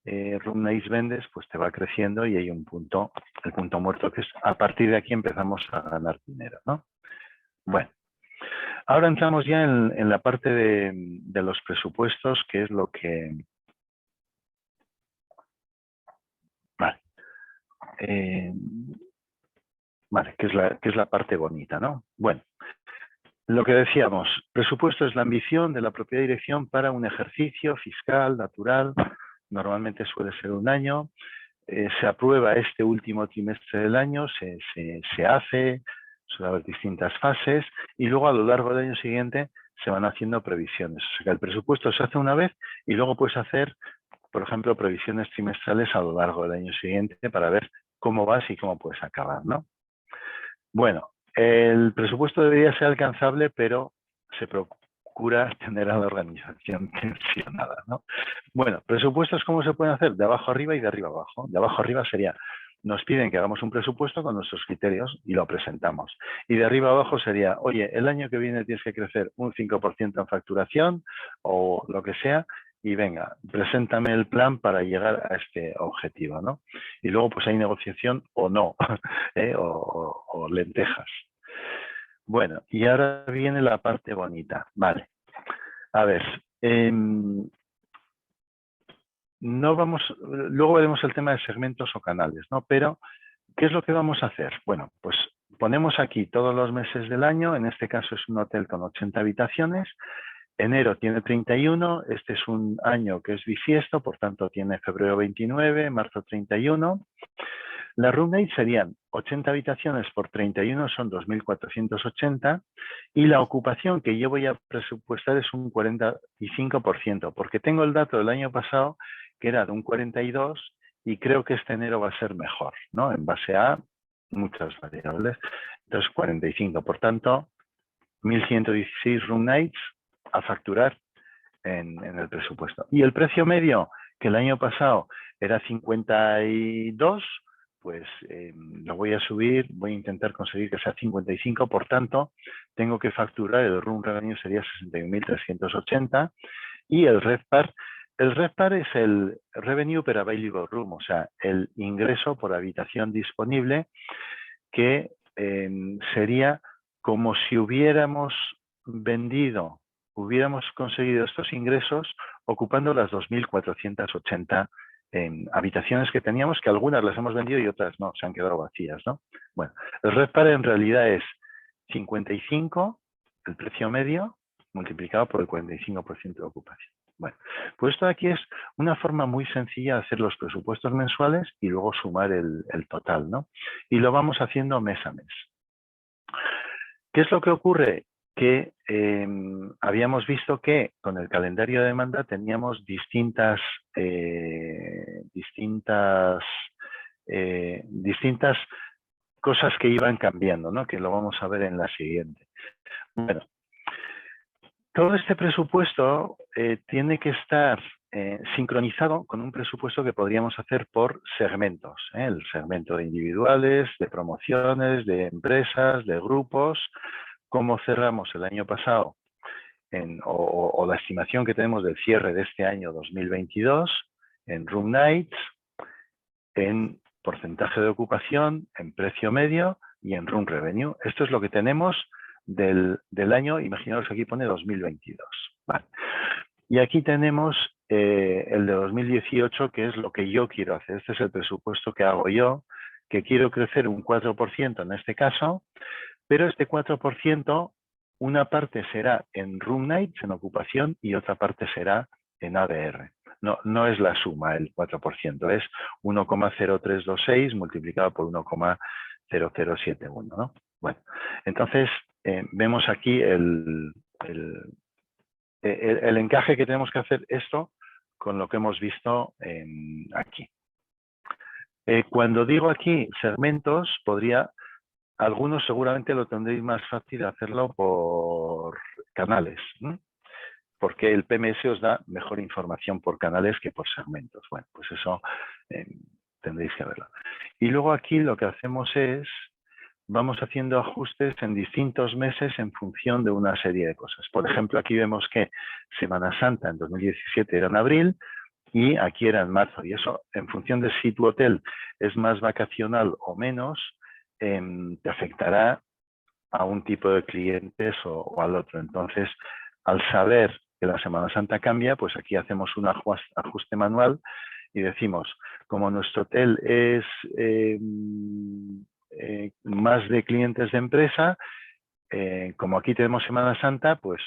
room nights vendes, pues te va creciendo y hay un punto, el punto muerto, que es a partir de aquí empezamos a ganar dinero, ¿no? Bueno, ahora entramos ya en la parte de los presupuestos, que es lo que... Vale. Vale, que es la parte bonita, ¿no? Bueno, lo que decíamos, presupuesto es la ambición de la propia dirección para un ejercicio fiscal, natural, normalmente suele ser un año, se aprueba este último trimestre del año, se hace, suele haber distintas fases y luego a lo largo del año siguiente se van haciendo previsiones. O sea que el presupuesto se hace una vez y luego puedes hacer, por ejemplo, previsiones trimestrales a lo largo del año siguiente para ver cómo vas y cómo puedes acabar, ¿no? Bueno, el presupuesto debería ser alcanzable, pero se procura tener a la organización tensionada, ¿no? Bueno, presupuestos, ¿cómo se pueden hacer? De abajo arriba y de arriba abajo. De abajo arriba sería, nos piden que hagamos un presupuesto con nuestros criterios y lo presentamos. Y de arriba abajo sería, oye, el año que viene tienes que crecer un 5% en facturación o lo que sea, y venga, preséntame el plan para llegar a este objetivo, ¿no? Y luego pues hay negociación o no, o lentejas. Bueno, y ahora viene la parte bonita. Vale. A ver, no vamos, luego veremos el tema de segmentos o canales, ¿no? Pero, ¿qué es lo que vamos a hacer? Bueno, pues ponemos aquí todos los meses del año, en este caso es un hotel con 80 habitaciones, enero tiene 31, este es un año que es bisiesto, por tanto tiene febrero 29, marzo 31. Las room nights serían 80 habitaciones por 31, son 2.480, y la ocupación que yo voy a presupuestar es un 45%, porque tengo el dato del año pasado que era de un 42 y creo que este enero va a ser mejor, ¿no? En base a muchas variables. Entonces 45, por tanto, 1.116 room nights a facturar en el presupuesto. Y el precio medio, que el año pasado era 52, pues lo voy a subir, voy a intentar conseguir que sea 55, por tanto, tengo que facturar, el room revenue sería 61.380 y el RevPAR es el revenue per available room, o sea, el ingreso por habitación disponible, que sería como si hubiéramos conseguido estos ingresos ocupando las 2.480 habitaciones que teníamos, que algunas las hemos vendido y otras no, se han quedado vacías, ¿no? Bueno, el RevPAR en realidad es 55, el precio medio, multiplicado por el 45% de ocupación. Bueno, pues esto de aquí es una forma muy sencilla de hacer los presupuestos mensuales y luego sumar el total, ¿no? Y lo vamos haciendo mes a mes. ¿Qué es lo que ocurre? Que habíamos visto que con el calendario de demanda teníamos distintas cosas que iban cambiando, ¿no? Que lo vamos a ver en la siguiente. Bueno, todo este presupuesto tiene que estar sincronizado con un presupuesto que podríamos hacer por segmentos, el segmento de individuales, de promociones, de empresas, de grupos. Cómo cerramos el año pasado o la estimación que tenemos del cierre de este año 2022 en room nights, en porcentaje de ocupación, en precio medio y en room revenue. Esto es lo que tenemos del año, imaginaos que aquí pone 2022. Vale. Y aquí tenemos el de 2018, que es lo que yo quiero hacer. Este es el presupuesto que hago yo, que quiero crecer un 4% en este caso, pero este 4%, una parte será en room nights, en ocupación, y otra parte será en ADR. No es la suma el 4%, es 1,0326 multiplicado por 1,0071, ¿no? Bueno, entonces vemos aquí el encaje que tenemos que hacer esto con lo que hemos visto aquí. Cuando digo aquí segmentos, algunos seguramente lo tendréis más fácil hacerlo por canales, ¿no? Porque el PMS os da mejor información por canales que por segmentos. Bueno, pues eso tendréis que verlo. Y luego aquí lo que hacemos es, vamos haciendo ajustes en distintos meses en función de una serie de cosas. Por ejemplo, aquí vemos que Semana Santa en 2017 era en abril y aquí era en marzo. Y eso, en función de si tu hotel es más vacacional o menos, te afectará a un tipo de clientes o al otro. Entonces, al saber que la Semana Santa cambia, pues aquí hacemos un ajuste manual y decimos, como nuestro hotel es más de clientes de empresa, como aquí tenemos Semana Santa, pues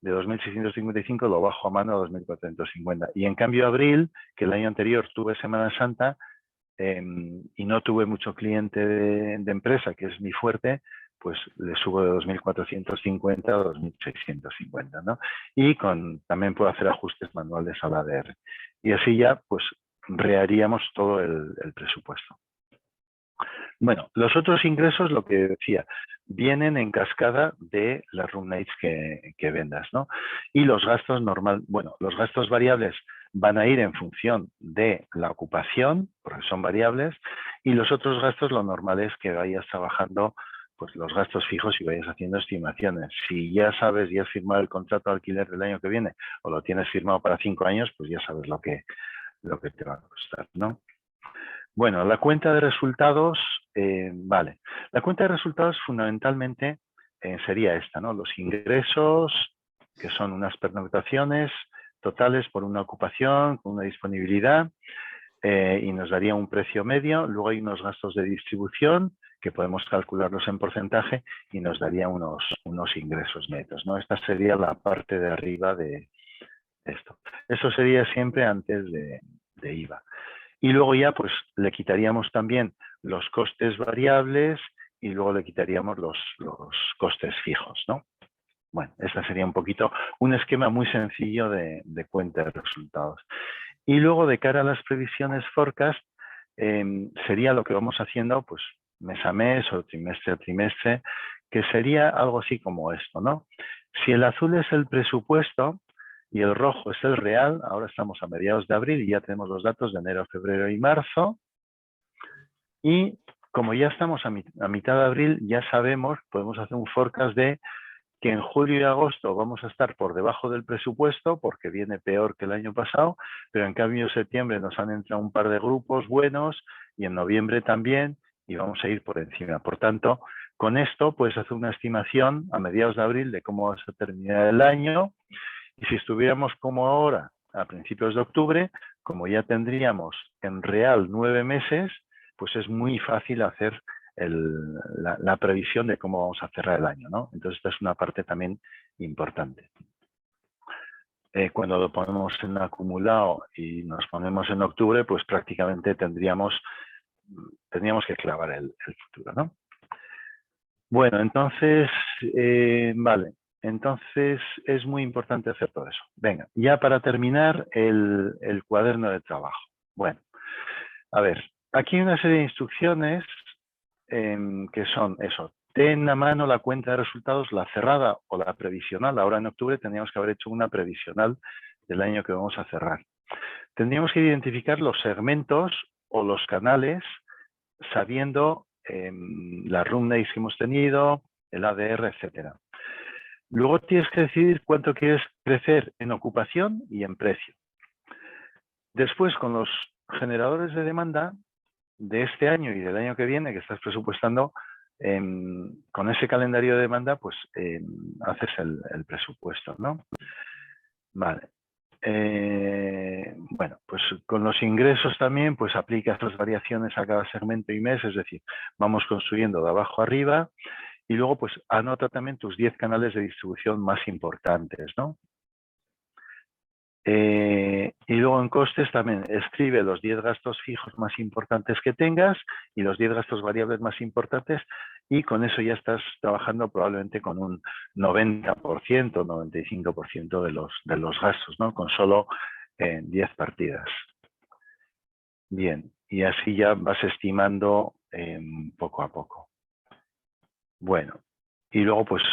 de 2.655 lo bajo a mano a 2.450. Y en cambio abril, que el año anterior tuve Semana Santa y no tuve mucho cliente de empresa, que es mi fuerte, pues le subo de 2.450 a 2.650, ¿no? Y también puedo hacer ajustes manuales a la ADR. Y así ya, pues, reharíamos todo el presupuesto. Bueno, los otros ingresos, lo que decía, vienen en cascada de las room nights que vendas, ¿no? Y los gastos los gastos variables van a ir en función de la ocupación, porque son variables, y los otros gastos, lo normal es que vayas trabajando pues los gastos fijos y vayas haciendo estimaciones. Si ya sabes y has firmado el contrato de alquiler del año que viene o lo tienes firmado para 5 años, pues ya sabes lo que te va a costar, ¿no? Bueno, la cuenta de resultados, vale. La cuenta de resultados fundamentalmente sería esta, ¿no? Los ingresos, que son unas pernoctaciones totales por una ocupación, con una disponibilidad, y nos daría un precio medio. Luego hay unos gastos de distribución, que podemos calcularlos en porcentaje, y nos daría unos ingresos netos, ¿no? Esta sería la parte de arriba de esto. Eso sería siempre antes de IVA. Y luego ya pues le quitaríamos también los costes variables y luego le quitaríamos los costes fijos, ¿no? Bueno, este sería un poquito un esquema muy sencillo de cuenta de resultados. Y luego de cara a las previsiones forecast, sería lo que vamos haciendo pues mes a mes o trimestre a trimestre, que sería algo así como esto, ¿no? Si el azul es el presupuesto y el rojo es el real, ahora estamos a mediados de abril y ya tenemos los datos de enero, febrero y marzo. Y como ya estamos a mitad de abril, ya sabemos, podemos hacer un forecast de que en julio y agosto vamos a estar por debajo del presupuesto porque viene peor que el año pasado, pero en cambio en septiembre nos han entrado un par de grupos buenos y en noviembre también y vamos a ir por encima. Por tanto, con esto puedes hacer una estimación a mediados de abril de cómo vas a terminar el año. Y si estuviéramos como ahora, a principios de octubre, como ya tendríamos en real 9 meses, pues es muy fácil hacer la previsión de cómo vamos a cerrar el año, ¿no? Entonces, esta es una parte también importante. Cuando lo ponemos en acumulado y nos ponemos en octubre, pues prácticamente tendríamos que clavar el futuro, ¿no? Bueno, entonces, vale. Entonces, es muy importante hacer todo eso. Venga, ya para terminar, el cuaderno de trabajo. Bueno, a ver, aquí hay una serie de instrucciones que son eso. Ten a mano la cuenta de resultados, la cerrada o la previsional. Ahora en octubre tendríamos que haber hecho una previsional del año que vamos a cerrar. Tendríamos que identificar los segmentos o los canales sabiendo las room nights que hemos tenido, el ADR, etcétera. Luego tienes que decidir cuánto quieres crecer en ocupación y en precio. Después, con los generadores de demanda, de este año y del año que viene que estás presupuestando, con ese calendario de demanda, pues haces el presupuesto, ¿no? Vale. Bueno, pues con los ingresos también, pues aplicas las variaciones a cada segmento y mes, es decir, vamos construyendo de abajo arriba y luego pues anota también tus 10 canales de distribución más importantes, ¿no? Y luego en costes también escribe los 10 gastos fijos más importantes que tengas y los 10 gastos variables más importantes y con eso ya estás trabajando probablemente con un 90%, 95% de los gastos, ¿no? Con solo 10 partidas. Bien, y así ya vas estimando poco a poco. Bueno, y luego pues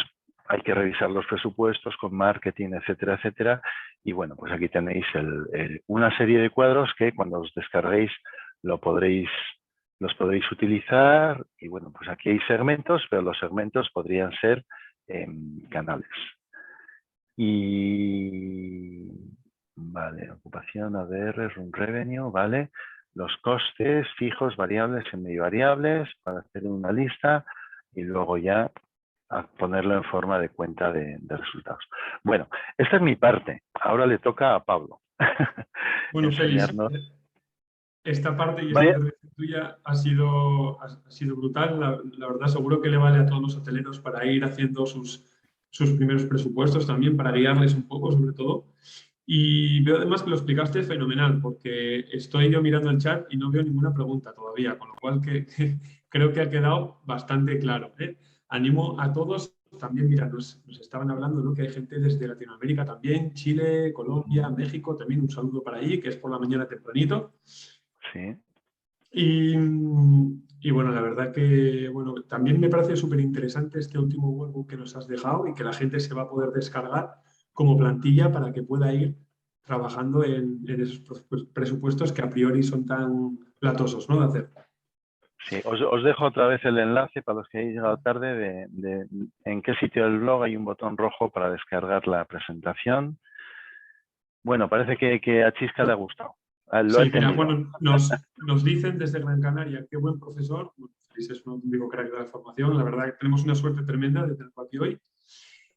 hay que revisar los presupuestos con marketing, etcétera, etcétera. Y bueno, pues aquí tenéis una serie de cuadros que cuando os descarguéis los podréis utilizar. Y bueno, pues aquí hay segmentos, pero los segmentos podrían ser canales. Y vale, ocupación, ADR, run revenue, vale. Los costes fijos, variables, semivariables, para hacer una lista y luego ya a ponerlo en forma de cuenta de resultados. Bueno, esta es mi parte. Ahora le toca a Pablo. Bueno, Félix, Enseñarnos. esta parte y esta Vaya, intervención tuya ha sido brutal. La verdad, seguro que le vale a todos los hoteleros para ir haciendo sus primeros presupuestos también, para guiarles un poco, sobre todo. Y veo además que lo explicaste fenomenal, porque estoy yo mirando el chat y no veo ninguna pregunta todavía, con lo cual que creo que ha quedado bastante claro, ¿eh? Animo a todos. También, mira, nos estaban hablando, ¿no? Que hay gente desde Latinoamérica también, Chile, Colombia, México, también un saludo para allí, que es por la mañana tempranito. sí. Y, y bueno, la verdad que bueno, también me parece súper interesante este último workbook que nos has dejado y que la gente se va a poder descargar como plantilla para que pueda ir trabajando en esos presupuestos que a priori son tan latosos, ¿no? De hacer. Sí, os dejo otra vez el enlace para los que hayáis llegado tarde de en qué sitio del blog hay un botón rojo para descargar la presentación. Bueno, parece que a Chisca le ha gustado. Lo ha Sí, mira, entendido. bueno, nos dicen desde Gran Canaria, qué buen profesor. Bueno, Félix es un auténtico crack de la formación. La verdad que tenemos una suerte tremenda de tenerlo aquí hoy.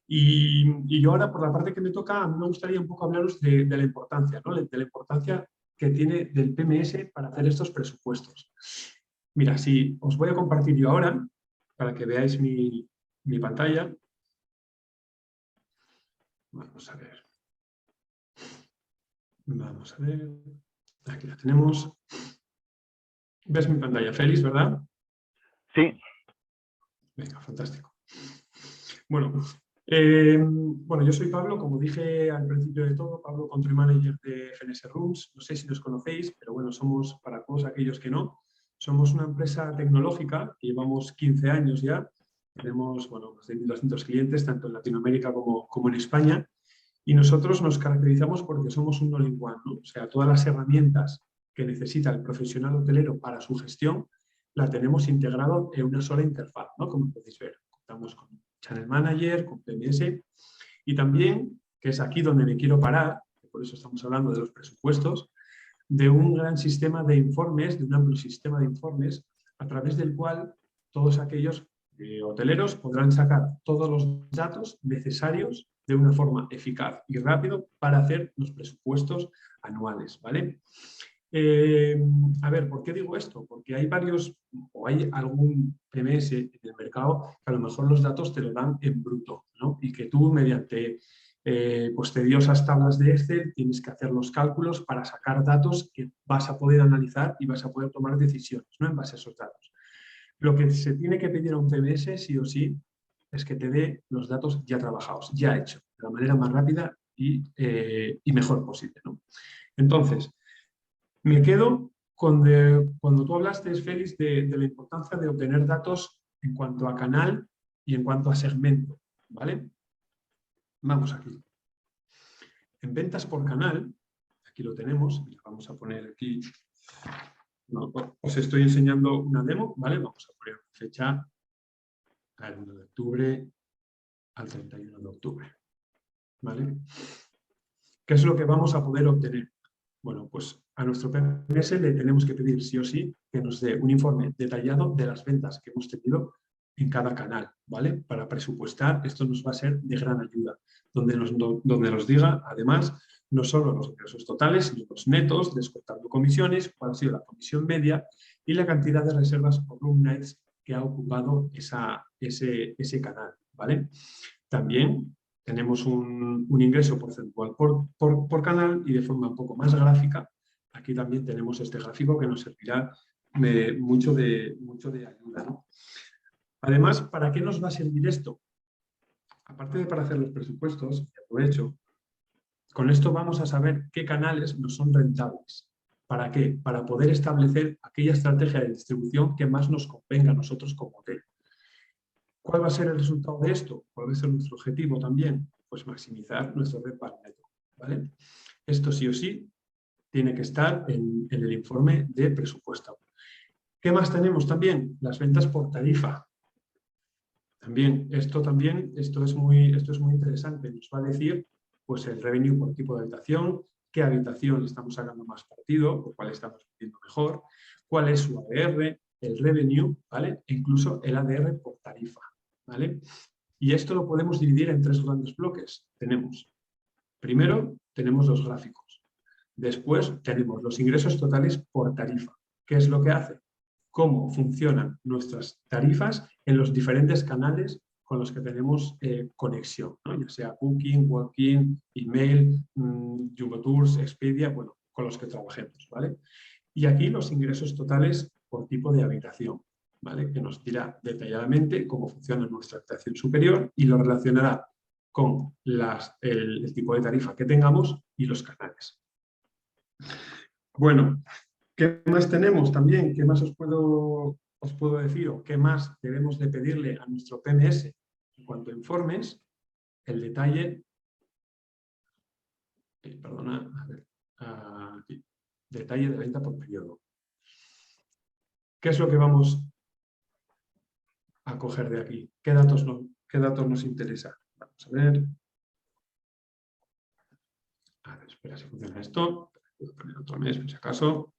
Y yo ahora, por la parte que me toca, a mí me gustaría un poco hablaros de la importancia, ¿no? De la importancia que tiene del PMS para hacer estos presupuestos. Mira, si os voy a compartir yo ahora, para que veáis mi pantalla. Vamos a ver. Vamos a ver. Aquí la tenemos. ¿Ves mi pantalla, Félix, verdad? Sí. Venga, fantástico. Bueno, bueno, yo soy Pablo, como dije al principio de todo, Pablo, Country Manager de FNS Rooms. No sé si nos conocéis, pero bueno, somos, para todos aquellos que no, somos una empresa tecnológica que llevamos 15 años ya. Tenemos, bueno, más de 1.200 clientes, tanto en Latinoamérica como en España. Y nosotros nos caracterizamos porque somos un all-in-one, ¿no? O sea, todas las herramientas que necesita el profesional hotelero para su gestión, la tenemos integrado en una sola interfaz, ¿no? Como podéis ver. Contamos con Channel Manager, con PMS y también, que es aquí donde me quiero parar, por eso estamos hablando de los presupuestos, de un gran sistema de informes, de un amplio sistema de informes, a través del cual todos aquellos hoteleros podrán sacar todos los datos necesarios de una forma eficaz y rápido para hacer los presupuestos anuales, ¿vale? A ver, ¿por qué digo esto? Porque hay varios, o hay algún PMS en el mercado que a lo mejor los datos te lo dan en bruto, ¿no? Y que tú mediante pues tediosas tablas de Excel tienes que hacer los cálculos para sacar datos que vas a poder analizar y vas a poder tomar decisiones, ¿no? En base a esos datos. Lo que se tiene que pedir a un PMS, sí o sí, es que te dé los datos ya trabajados, ya hechos, de la manera más rápida y mejor posible, ¿no? Entonces, me quedo con cuando tú hablaste, Félix, de la importancia de obtener datos en cuanto a canal y en cuanto a segmento, ¿vale? Vamos aquí. En ventas por canal, aquí lo tenemos, vamos a poner aquí, no, os estoy enseñando una demo, ¿vale? Vamos a poner fecha al 1 de octubre al 31 de octubre, ¿vale? ¿Qué es lo que vamos a poder obtener? Bueno, pues a nuestro PMS le tenemos que pedir sí o sí que nos dé un informe detallado de las ventas que hemos tenido en cada canal, ¿vale? Para presupuestar, esto nos va a ser de gran ayuda, donde nos diga, además, no solo los ingresos totales, sino los netos, descontando comisiones, cuál ha sido la comisión media y la cantidad de reservas por room nights que ha ocupado ese canal, ¿vale? También tenemos un ingreso porcentual por canal y de forma un poco más gráfica. Aquí también tenemos este gráfico que nos servirá mucho de ayuda, ¿no? Además, ¿para qué nos va a servir esto? Aparte de para hacer los presupuestos, que aprovecho, con esto vamos a saber qué canales nos son rentables. ¿Para qué? Para poder establecer aquella estrategia de distribución que más nos convenga a nosotros como hotel. ¿Cuál va a ser el resultado de esto? ¿Cuál va a ser nuestro objetivo también? Pues maximizar nuestro RevPAR neto, ¿vale? Esto sí o sí tiene que estar en el informe de presupuesto. ¿Qué más tenemos también? Las ventas por tarifa. Esto es muy interesante. Nos va a decir pues, el revenue por tipo de habitación, qué habitación estamos sacando más partido, o cuál estamos vendiendo mejor, cuál es su ADR, el revenue, ¿vale? E incluso el ADR por tarifa, ¿vale? Y esto lo podemos dividir en 3 grandes bloques. Primero, tenemos los gráficos. Después, tenemos los ingresos totales por tarifa. ¿Qué es lo que hace? Cómo funcionan nuestras tarifas en los diferentes canales con los que tenemos conexión, ¿no? Ya sea Booking, Walk-in, Email, Jumbo Tours, Expedia, bueno, con los que trabajemos, ¿vale? Y aquí los ingresos totales por tipo de habitación, ¿vale? Que nos dirá detalladamente cómo funciona nuestra habitación superior y lo relacionará con el tipo de tarifa que tengamos y los canales. Bueno, ¿qué más tenemos también? ¿Qué más os puedo decir? ¿O qué más debemos de pedirle a nuestro PMS en cuanto a informes? El detalle, aquí, detalle de venta por periodo. ¿Qué es lo que vamos a coger de aquí? ¿Qué datos nos interesa? Vamos a ver. A ver, espera si funciona esto. Voy a poner otro mes, por si acaso.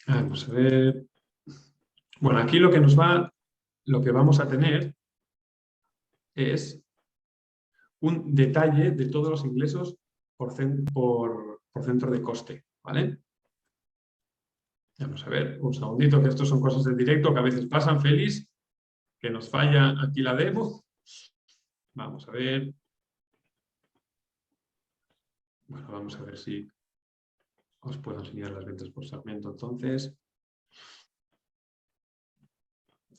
Vamos a ver. Bueno, aquí lo que vamos a tener es un detalle de todos los ingresos por centro de coste, ¿vale? Vamos a ver, un segundito, que estos son cosas del directo que a veces pasan, Félix, que nos falla aquí la demo. Vamos a ver. Bueno, vamos a ver si os puedo enseñar las ventas por segmento, entonces.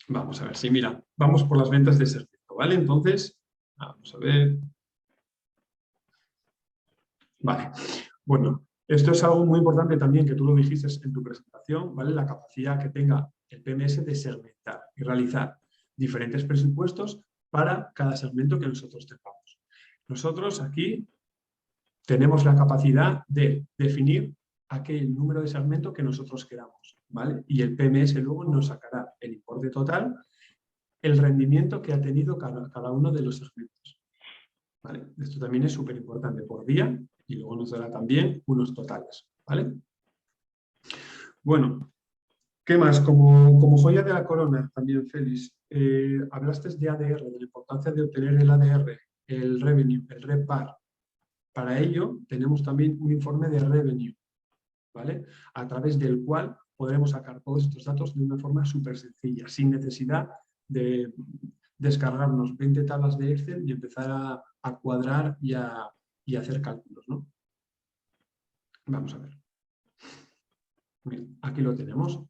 Vamos a ver, sí, mira, vamos por las ventas de segmento, ¿vale? Entonces, vamos a ver. Vale, bueno, esto es algo muy importante también que tú lo dijiste en tu presentación, ¿vale? La capacidad que tenga el PMS de segmentar y realizar diferentes presupuestos para cada segmento que nosotros tengamos. Nosotros aquí tenemos la capacidad de definir aquel número de segmento que nosotros queramos, ¿vale? Y el PMS luego nos sacará el importe total, el rendimiento que ha tenido cada uno de los segmentos, ¿vale? Esto también es súper importante por día y luego nos dará también unos totales, ¿vale? Bueno, ¿qué más? Como joya de la corona también, Félix, hablaste de ADR, de la importancia de obtener el ADR, el revenue, el RevPAR. Para ello tenemos también un informe de revenue, ¿vale? A través del cual podremos sacar todos estos datos de una forma súper sencilla, sin necesidad de descargarnos 20 tablas de Excel y empezar a cuadrar y a hacer cálculos, ¿no? Vamos a ver. Bien, aquí lo tenemos,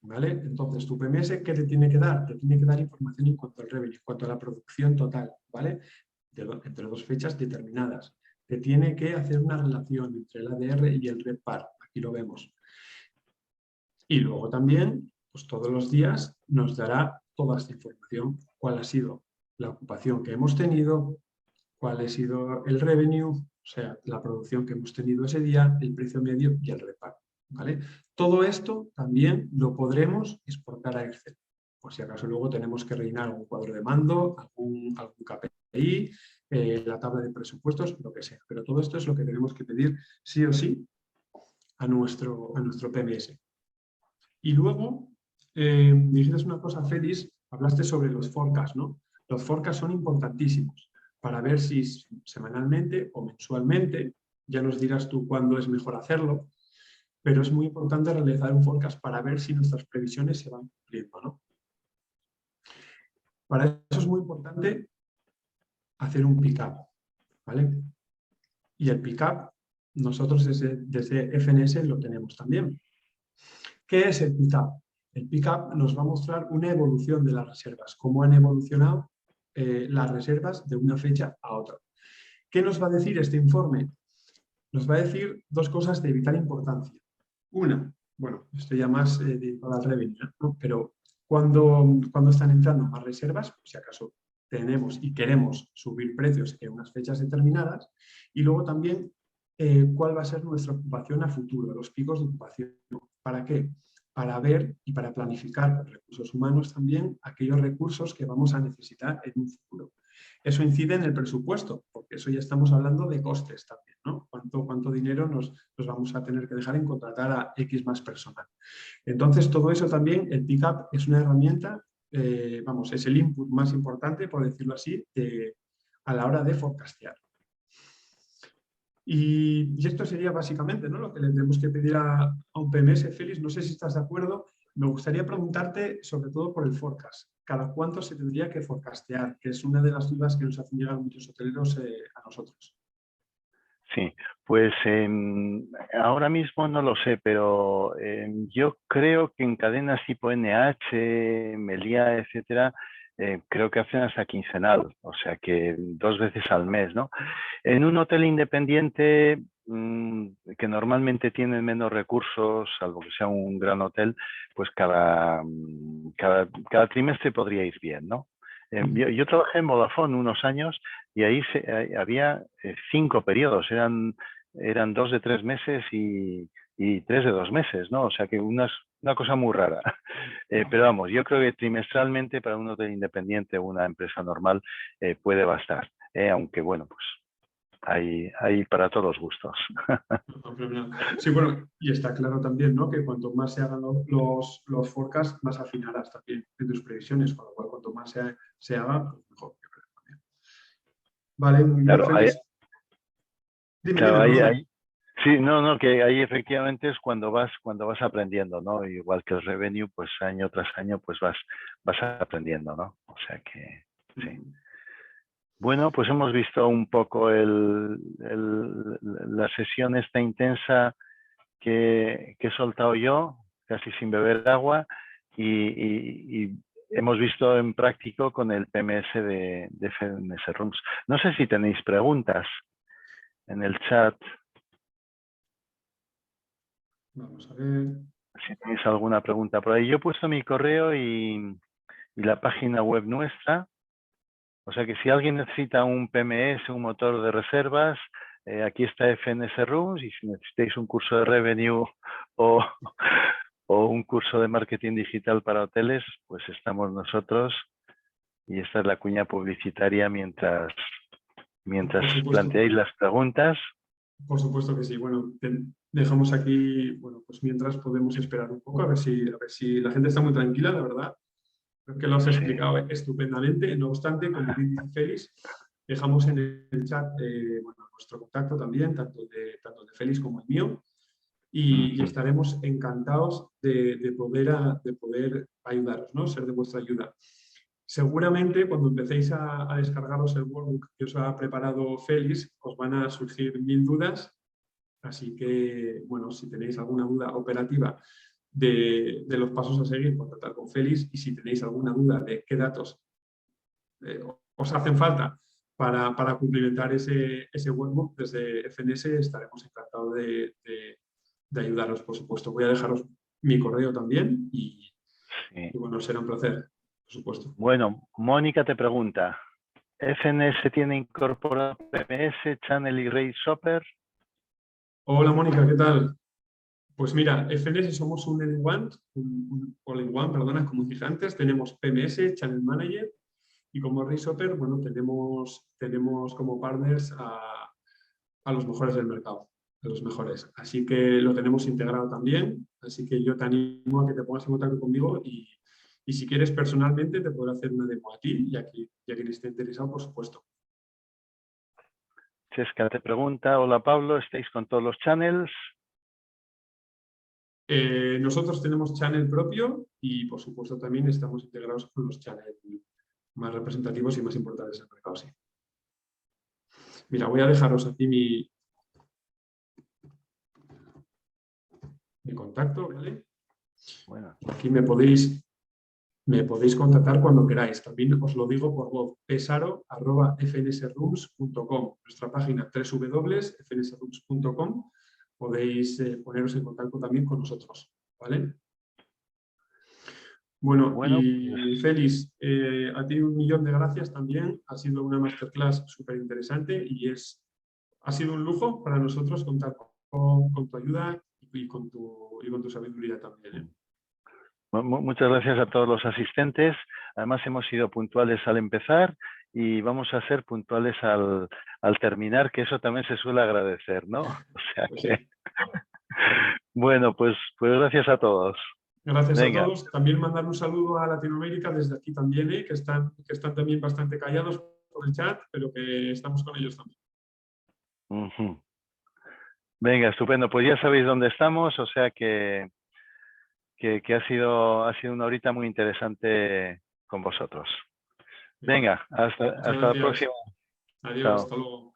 ¿vale? Entonces, tu PMS, ¿qué te tiene que dar? Te tiene que dar información en cuanto al revenue, en cuanto a la producción total, ¿vale? Entre 2 fechas determinadas. Te tiene que hacer una relación entre el ADR y el RevPAR, aquí lo vemos. Y luego también, pues todos los días nos dará toda esta información, cuál ha sido la ocupación que hemos tenido, cuál ha sido el revenue, o sea, la producción que hemos tenido ese día, el precio medio y el RevPAR, ¿vale? Todo esto también lo podremos exportar a Excel. Por si acaso luego tenemos que rellenar algún cuadro de mando, algún KPI, la tabla de presupuestos, lo que sea. Pero todo esto es lo que tenemos que pedir sí o sí a nuestro PMS. Y luego, dijiste una cosa, Félix, hablaste sobre los forecasts, ¿no? Los forecasts son importantísimos para ver si semanalmente o mensualmente, ya nos dirás tú cuándo es mejor hacerlo, pero es muy importante realizar un forecast para ver si nuestras previsiones se van cumpliendo, ¿no? Para eso es muy importante hacer un pick-up, ¿vale? Y el pick-up, nosotros desde FNS lo tenemos también. ¿Qué es el pick-up? El pick-up nos va a mostrar una evolución de las reservas, cómo han evolucionado las reservas de una fecha a otra. ¿Qué nos va a decir este informe? Nos va a decir dos cosas de vital importancia. Una, bueno, esto ya más dedicado al revenue, ¿no? Pero cuando están entrando más reservas, pues si acaso tenemos y queremos subir precios en unas fechas determinadas, y luego también cuál va a ser nuestra ocupación a futuro, los picos de ocupación. ¿Para qué? Para ver y para planificar con recursos humanos también aquellos recursos que vamos a necesitar en un futuro. Eso incide en el presupuesto, porque eso ya estamos hablando de costes también, ¿no? ¿Cuánto dinero nos vamos a tener que dejar en contratar a X más personal? Entonces, todo eso también, el pick-up es una herramienta, vamos, es el input más importante, por decirlo así, a la hora de forecastear. Y esto sería básicamente, ¿no?, lo que le tenemos que pedir a un PMS. Félix, no sé si estás de acuerdo. Me gustaría preguntarte sobre todo por el forecast. ¿Cada cuánto se tendría que forecastear? Que es una de las dudas que nos hacen llegar muchos hoteleros a nosotros. Sí, pues ahora mismo no lo sé, pero yo creo que en cadenas tipo NH, Meliá, etcétera, creo que hacen hasta quincenal, o sea que 2 veces al mes, ¿no? En un hotel independiente que normalmente tiene menos recursos, salvo que sea un gran hotel, pues cada trimestre podría ir bien, ¿no? Yo trabajé en Vodafone unos años y ahí había 5 periodos, eran 2 de 3 meses y 3 de 2 meses, ¿no? O sea que una cosa muy rara. Pero vamos, yo creo que trimestralmente para un hotel independiente o una empresa normal puede bastar, aunque bueno, pues hay para todos los gustos. Sí, bueno, y está claro también, ¿no?, que cuanto más se hagan los forecasts, más afinarás también en tus previsiones, con lo cual cuanto más se haga, pues mejor. Vale, muy bien, Claro, Félix. Dime, claro, perdona. sí, no, que ahí efectivamente es cuando vas aprendiendo, ¿no? Igual que el revenue, pues año tras año, pues vas aprendiendo, ¿no? O sea que, sí. Bueno, pues hemos visto un poco la sesión esta intensa que he soltado yo, casi sin beber agua, y hemos visto en práctico con el PMS de FNS Rooms. No sé si tenéis preguntas en el chat. Vamos a ver. Si tenéis alguna pregunta por ahí. Yo he puesto mi correo y la página web nuestra. O sea que si alguien necesita un PMS, un motor de reservas, aquí está FNS Rooms, y si necesitáis un curso de revenue o un curso de marketing digital para hoteles, pues estamos nosotros, y esta es la cuña publicitaria mientras Por supuesto. planteáis las preguntas. Por supuesto que sí. Bueno, dejamos aquí, bueno, pues mientras podemos esperar un poco, a ver si la gente está muy tranquila, la verdad. Creo que lo has Sí. explicado estupendamente. No obstante, como bien dice Félix, dejamos en el chat bueno, nuestro contacto también, tanto de Félix como el mío, y estaremos encantados de poder ayudaros, ¿no?, ser de vuestra ayuda. Seguramente cuando empecéis a descargaros el workbook que os ha preparado Félix, os van a surgir 1000 dudas, así que, bueno, si tenéis alguna duda operativa de los pasos a seguir, contactar con Félix, y si tenéis alguna duda de qué datos os hacen falta para cumplimentar ese workbook, desde FNS estaremos encantados de ayudaros, por supuesto. Voy a dejaros mi correo también y bueno, será un placer, por supuesto. Bueno, Mónica te pregunta, ¿FNS tiene incorporado PMS, Channel y Rate Shopper? Hola Mónica, ¿qué tal? Pues mira, FNS somos un all-in-one, perdona, como dije antes, tenemos PMS, Channel Manager, Y como Rayshopper, bueno, tenemos como partners a los mejores del mercado, a los mejores. Así que lo tenemos integrado también. Así que yo te animo a que te pongas en contacto conmigo y si quieres personalmente te podré hacer una demo a ti y a quien esté interesado, por supuesto. Chesca te pregunta, hola Pablo, ¿estáis con todos los channels? Nosotros tenemos channel propio y por supuesto también estamos integrados con los channels más representativos y más importantes del mercado. Sí. Mira, voy a dejaros aquí mi contacto, ¿vale? Bueno. Aquí me podéis contactar cuando queráis. También os lo digo por web, pesaro@fnsrooms.com, nuestra página www.fnsrooms.com. Podéis poneros en contacto también con nosotros, ¿vale? Bueno, y Pues, Félix, a ti 1.000.000 de gracias también. Ha sido una masterclass súper interesante y ha sido un lujo para nosotros contar con tu ayuda y con tu sabiduría también, ¿eh? Muchas gracias a todos los asistentes. Además hemos sido puntuales al empezar y vamos a ser puntuales al terminar, que eso también se suele agradecer, ¿no? O sea Pues que, sí. bueno, pues gracias a todos. Gracias a Venga. todos. También mandar un saludo a Latinoamérica desde aquí también, que están también bastante callados por el chat, pero que estamos con ellos también. Ujú. Venga, estupendo. Pues ya sabéis dónde estamos, o sea que ha sido una horita muy interesante con vosotros. Venga, hasta Muchas la gracias. próxima. Adiós, Chao. hasta luego.